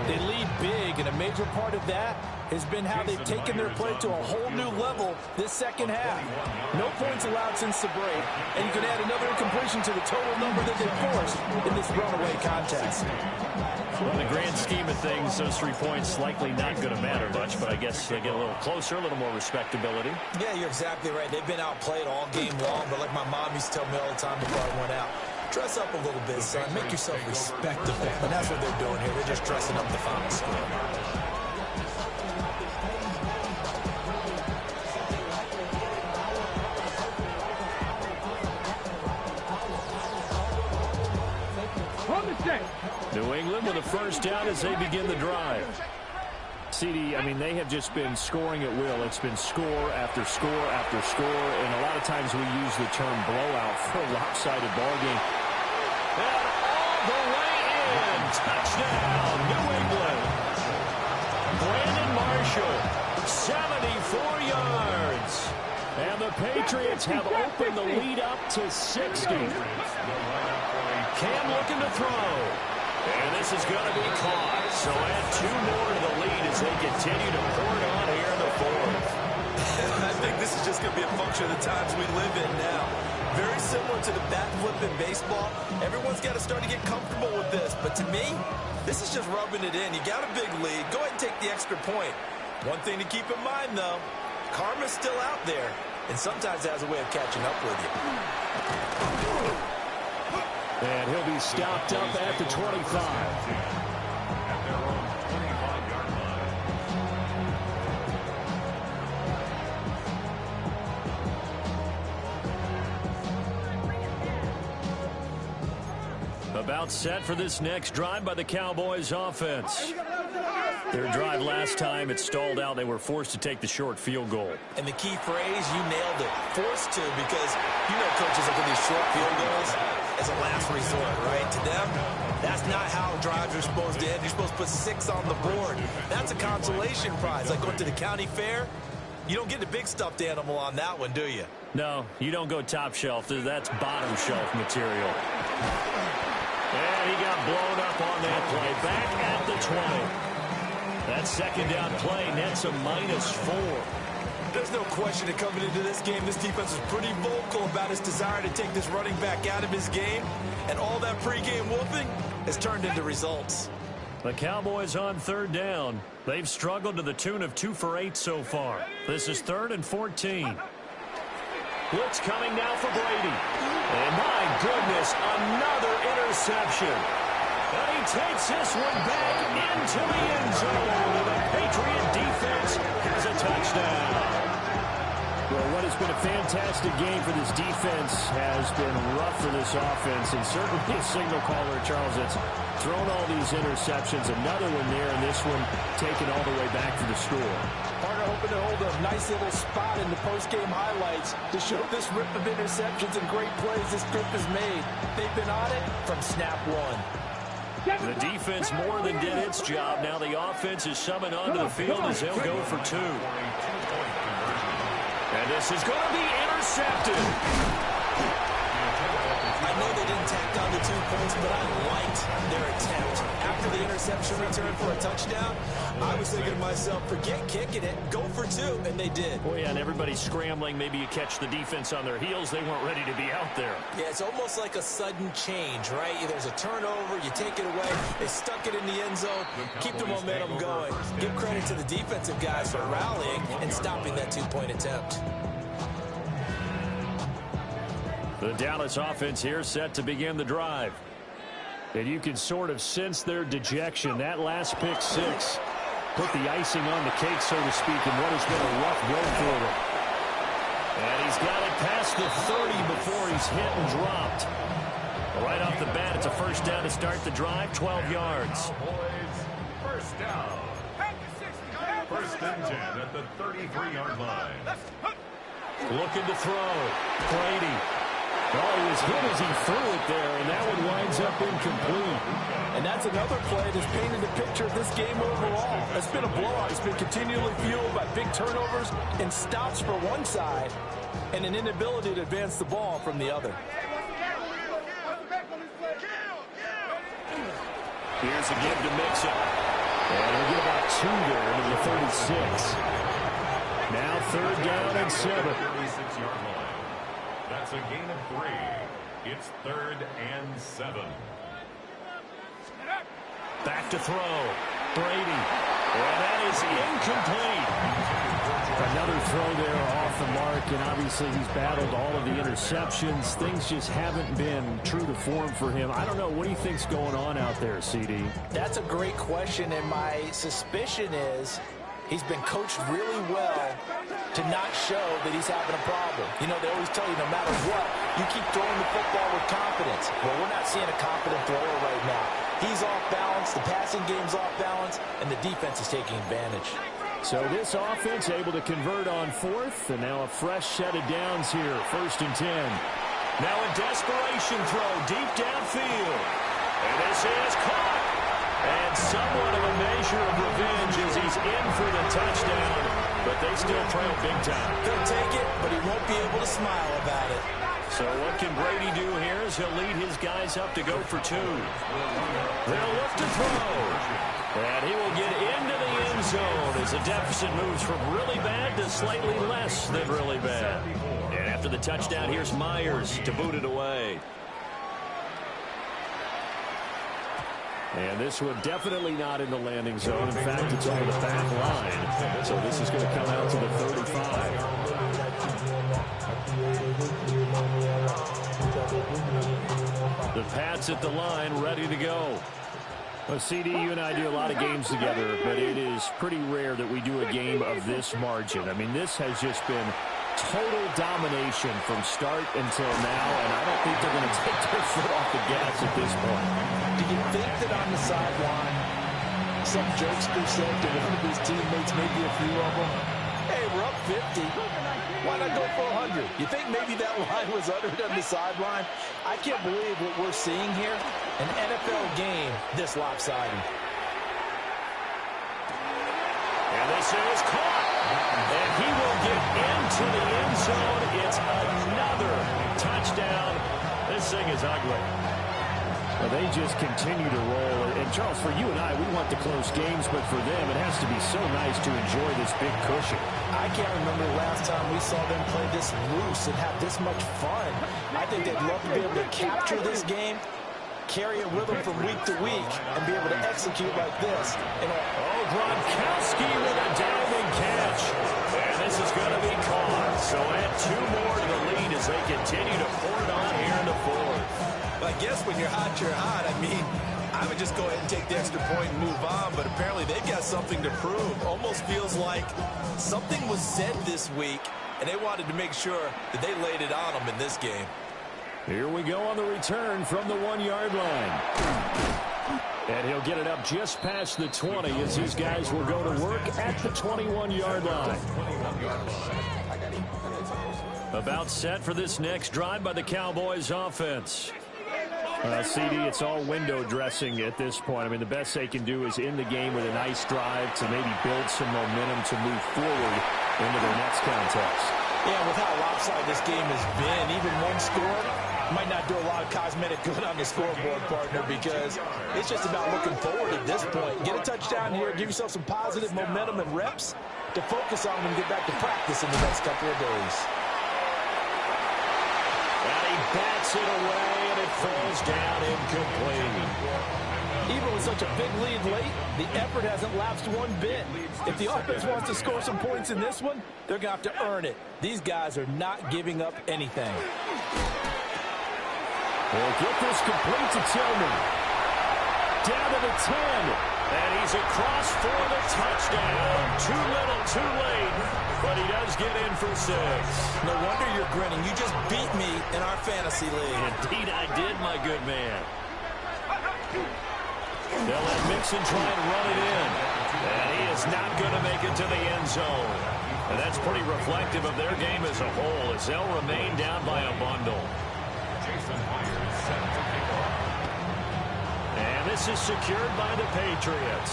They lead big, and a major part of that has been how they've taken their play to a whole new level this second half. No points allowed since the break, and you can add another incompletion to the total number that they forced in this runaway contest.
In the grand scheme of things, those 3 points likely not going to matter much, but I guess they get a little closer, a little more respectability.
Yeah, you're exactly right. They've been outplayed all game long, but like my mom used to tell me all the time before I went out, dress up a little bit, son. Make yourself respectable. And that's what they're doing here. They're just dressing up the final score.
New England with a first down as they begin the drive. CD, I mean, they have just been scoring at will. It's been score after score after score, and a lot of times we use the term blowout for a lopsided ball game. And all the way in, touchdown, New England. Brandon Marshall, 74 yards. And the Patriots have opened the lead up to 60. Cam looking to throw. And this is going to be caught. So add 2 more to the lead as they continue to pour it on here in the 4th.
I think this is just going to be a function of the times we live in now. Very similar to the bat flip in baseball. Everyone's got to start to get comfortable with this. But to me, this is just rubbing it in. You got a big lead. Go ahead and take the extra point. One thing to keep in mind, though, karma's still out there. And sometimes it has a way of catching up with you.
And he'll be stopped up at the 25.
At their own 25-yard line.
About set for this next drive by the Cowboys offense. Their drive last time, it stalled out. They were forced to take the short field goal.
And the key phrase, you nailed it. Forced to, because you know coaches look at these short field goals as a last resort, right? To them, that's not how drives are supposed to end. You're supposed to put 6 on the board. That's a consolation prize. Like going to the county fair, you don't get the big stuffed animal on that one, do you?
No, you don't go top shelf. That's bottom shelf material. And he got blown up on that play. Back at the 20. That second down play nets a -4.
There's no question that coming into this game, this defense is pretty vocal about its desire to take this running back out of his game. And all that pregame whooping has turned into results.
The Cowboys on third down. They've struggled to the tune of 2 for 8 so far. This is 3rd and 14. Blitz coming now for Brady. And my goodness, another interception. And he takes this one back into the end zone. And the Patriot defense has a touchdown. Well, what has been a fantastic game for this defense has been rough for this offense. And certainly a signal caller, Charles, that's thrown all these interceptions. Another one there, and this one taken all the way back for the score.
Partner hoping to hold a nice little spot in the post-game highlights to show this rip of interceptions and great plays this group has made. They've been on it from snap 1.
The defense more than did its job. Now the offense is summoned onto the field as they'll go for 2. And this is going to be intercepted.
I know they didn't tack on the 2 points, but I liked their attempt. After the interception return for a touchdown, I was thinking to myself, forget kicking it, go for 2, and they did.
Oh, yeah, and everybody's scrambling. Maybe you catch the defense on their heels. They weren't ready to be out there.
Yeah, it's almost like a sudden change, right? There's a turnover, you take it away, they stuck it in the end zone, keep the momentum going. Give credit to the defensive guys for rallying and stopping that 2-point attempt.
The Dallas offense here set to begin the drive. And you can sort of sense their dejection. That last pick 6 put the icing on the cake, so to speak, in what has been a rough go for them. And he's got it past the 30 before he's hit and dropped. Right off the bat, it's a first down to start the drive, 12 yards.
First down. First and 10 at the 33-yard line.
Looking to throw. Brady. Oh, he was hit as he threw it there, and that one winds up incomplete.
And that's another play that's painted a picture of this game overall. It's been a blowout. It's been continually fueled by big turnovers and stops for one side and an inability to advance the ball from the other.
Here's a give to Mixon. And he'll get about 2 there into the 36. Now 3rd down and 7.
36-yard line. That's a gain of 3. It's 3rd and 7.
Back to throw. Brady. And that is incomplete. Another throw there off the mark, and obviously he's battled all of the interceptions. Things just haven't been true to form for him. I don't know. What do you think's going on out there, CD?
That's a great question, and my suspicion is he's been coached really well to not show that he's having a problem. You know, they always tell you no matter what, you keep throwing the football with confidence. Well, we're not seeing a confident thrower right now. He's off balance, the passing game's off balance, and the defense is taking advantage.
So this offense able to convert on 4th, and now a fresh set of downs here, 1st and 10. Now a desperation throw deep downfield. And this is caught. And somewhat of a measure of revenge as he's in for the touchdown, but they still trail big time.
He'll take it, but he won't be able to smile about it.
So what can Brady do here is he'll lead his guys up to go for 2. They'll look to throw. And he will get into the end zone as the deficit moves from really bad to slightly less than really bad. And after the touchdown, here's Myers to boot it away. And this one definitely not in the landing zone. In fact, it's over the back line. So this is going to come out to the 35. The Pats at the line, ready to go. Well, CD, you and I do a lot of games together, but it is pretty rare that we do a game of this margin. I mean, this has just been total domination from start until now, and I don't think they're going to take their foot off the gas at this point.
Do you think that on the sideline, some jokester said to one of his teammates, maybe a few of them, hey, we're up 50. Why not go for 100? You think maybe that line was uttered on the sideline? I can't believe what we're seeing here. An NFL game this lopsided.
And this is caught. And he will get into the end zone. It's another touchdown. This thing is ugly. Well, they just continue to roll. And, Charles, for you and I, we want the close games, but for them, it has to be so nice to enjoy this big cushion.
I can't remember the last time we saw them play this loose and have this much fun. I think they'd love to be able to capture this game, carry it with them from week to week, and be able to execute like this.
Gronkowski with a diving catch. And this is going to be caught. So add 2 more to the lead as they continue to pour it on here in the 4th.
I guess when you're hot, you're hot. I mean, I would just go ahead and take the extra point and move on, but apparently they've got something to prove. Almost feels like something was said this week, and they wanted to make sure that they laid it on them in this game.
Here we go on the return from the 1-yard line. And he'll get it up just past the 20 as these guys will go to work at the 21-yard line. About set for this next drive by the Cowboys offense. CD, it's all window dressing at this point. I mean, the best they can do is in the game with a nice drive to maybe build some momentum to move forward into their next contest.
Yeah, with how lopsided this game has been, even one score might not do a lot of cosmetic good on the scoreboard, partner, because it's just about looking forward at this point. Get a touchdown here, give yourself some positive momentum and reps to focus on and get back to practice in the next couple of days.
And he bats it away, and it falls down incomplete.
Even with such a big lead late, the effort hasn't lapsed one bit. If the offense wants to score some points in this one, they're going to have to earn it. These guys are not giving up anything.
They'll get this complete to Tillman. Down to the 10.
And he's across for the touchdown. Too little, too late. But he does get in for 6.
No wonder you're grinning. You just beat me in our fantasy league.
Indeed I did, my good man. They'll let Mixon try and run it in. And he is not going to make it to the end zone. And that's pretty reflective of their game as a whole, as they'll remain down by a bundle. And this is secured by the Patriots.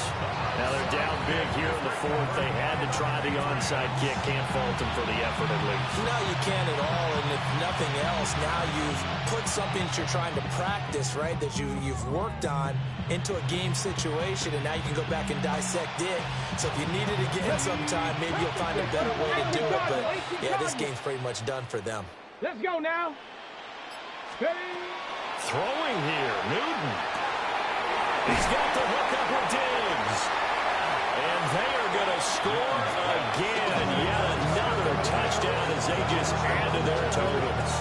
Now they're down big here in the 4th. They had to try the onside kick. Can't fault them for the effort at least.
No, you can't at all. And if nothing else, now you've put something that you're trying to practice, right, that you've worked on into a game situation, and now you can go back and dissect it. So if you need it again sometime, maybe you'll find a better way to do it. But, yeah, this game's pretty much done for them.
Let's go now.
Throwing here, Newton. He's got the hook up with Diggs. And they are going to score again. Yet another touchdown as they just add to their totals.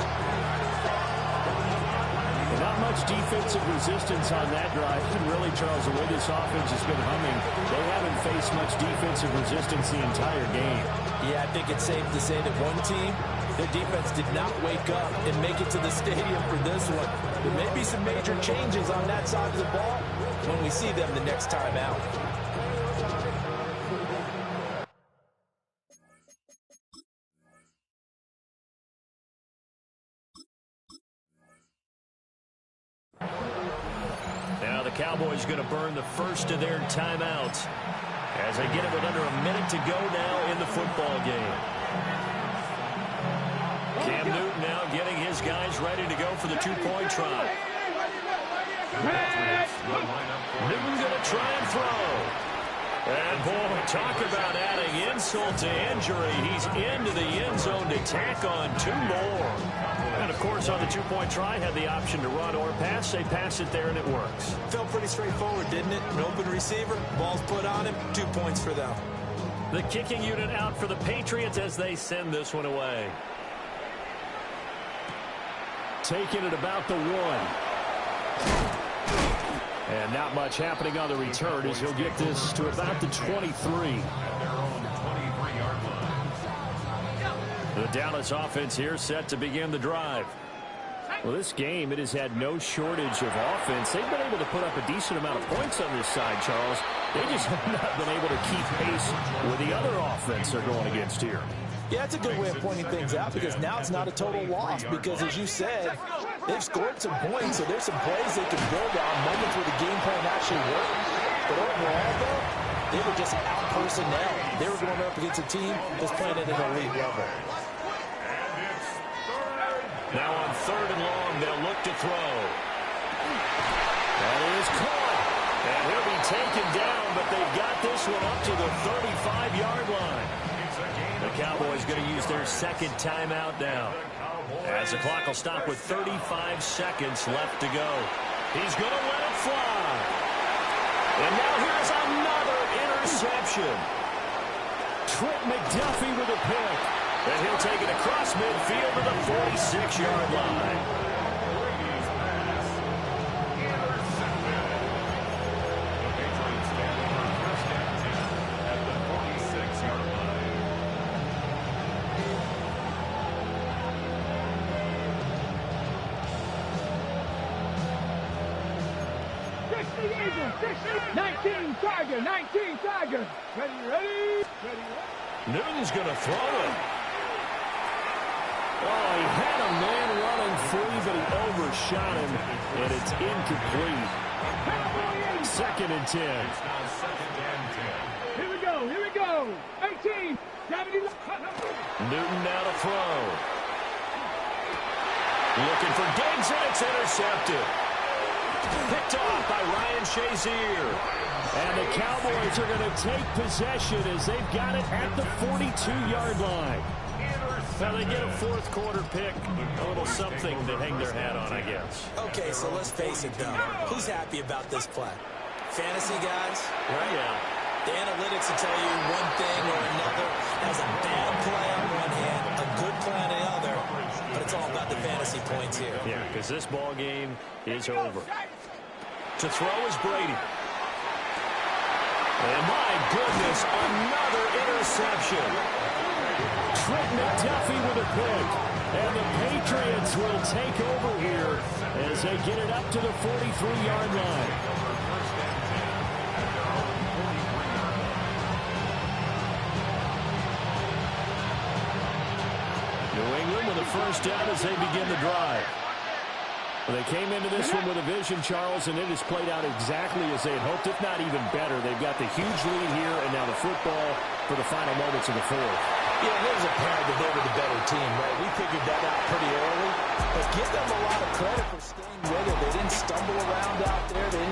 Not much defensive resistance on that drive. And really, Charles, the way this offense has been humming, they haven't faced much defensive resistance the entire game.
Yeah, I think it's safe to say that one team, their defense did not wake up and make it to the stadium for this one. There may be some major changes on that side of the ball when we see them the next time out.
Now the Cowboys going to burn the first of their timeouts as they get it with under a minute to go now in the football game. Cam Newton now getting his guys ready to go for the two-point try. Newton going to try and throw. And, boy, talk about adding insult to injury. He's into the end zone to tack on 2 more. And, of course, on the two-point try, had the option to run or pass. They pass it there, and it works.
Felt pretty straightforward, didn't it? An open receiver, ball's put on him, 2 points for them.
The kicking unit out for the Patriots as they send this one away.
Taking it about the 1. And not much happening on the return as he'll get this to about the 23.
The Dallas offense here set to begin the drive.
Well, this game, it has had no shortage of offense. They've been able to put up a decent amount of points on this side, Charles. They just have not been able to keep pace with the other offense they're going against here.
Yeah, that's a good way of pointing things out because now it's not a total loss because, as you said, they've scored some points, so there's some plays they can build on, moments where the game plan actually worked. But overall, though, they were just out personnel. They were going up against a team that's playing at an elite level.
Now on 3rd and long, they'll look to throw. That is caught. And he'll be taken down, but they've got this one up to the 35-yard line. The Cowboys going to use their second timeout now, as the clock will stop with 35 seconds left to go. He's going to let it fly. And now here's another interception.
Trent McDuffie with a pick.
And he'll take it across midfield to the 46-yard line. Newton's going to throw it.
Oh, he had a man running free, but he overshot him, and it's incomplete. 2nd and 10.
Here we go. 18.
Newton now to throw. Looking for Diggs, and it's intercepted. Picked off by Ryan Shazier.
And the Cowboys are going to take possession as they've got it at the 42-yard line.
Now they get a 4th quarter pick, a little something to hang their hat on, I guess.
Okay, so let's face it, though. Who's happy about this play? Fantasy guys, right?
Yeah.
The analytics will tell you one thing or another. As a bad play on one hand, a good play on the other, but it's all about the fantasy points here.
Yeah, because this ball game is over. To throw is Brady. And my goodness, another interception. Trent McDuffie with a pick. And the Patriots will take over here as they get it up to the 43-yard line. New England with a first down as they begin the drive. Well, they came into this one with a vision, Charles, and it has played out exactly as they had hoped, if not even better. They've got the huge lead here, and now the football for the final moments of the fourth.
Yeah, it was apparent that they were the better team, right? We figured that out pretty early. But give them a lot of credit for staying with it. They didn't stumble around out there. They didn't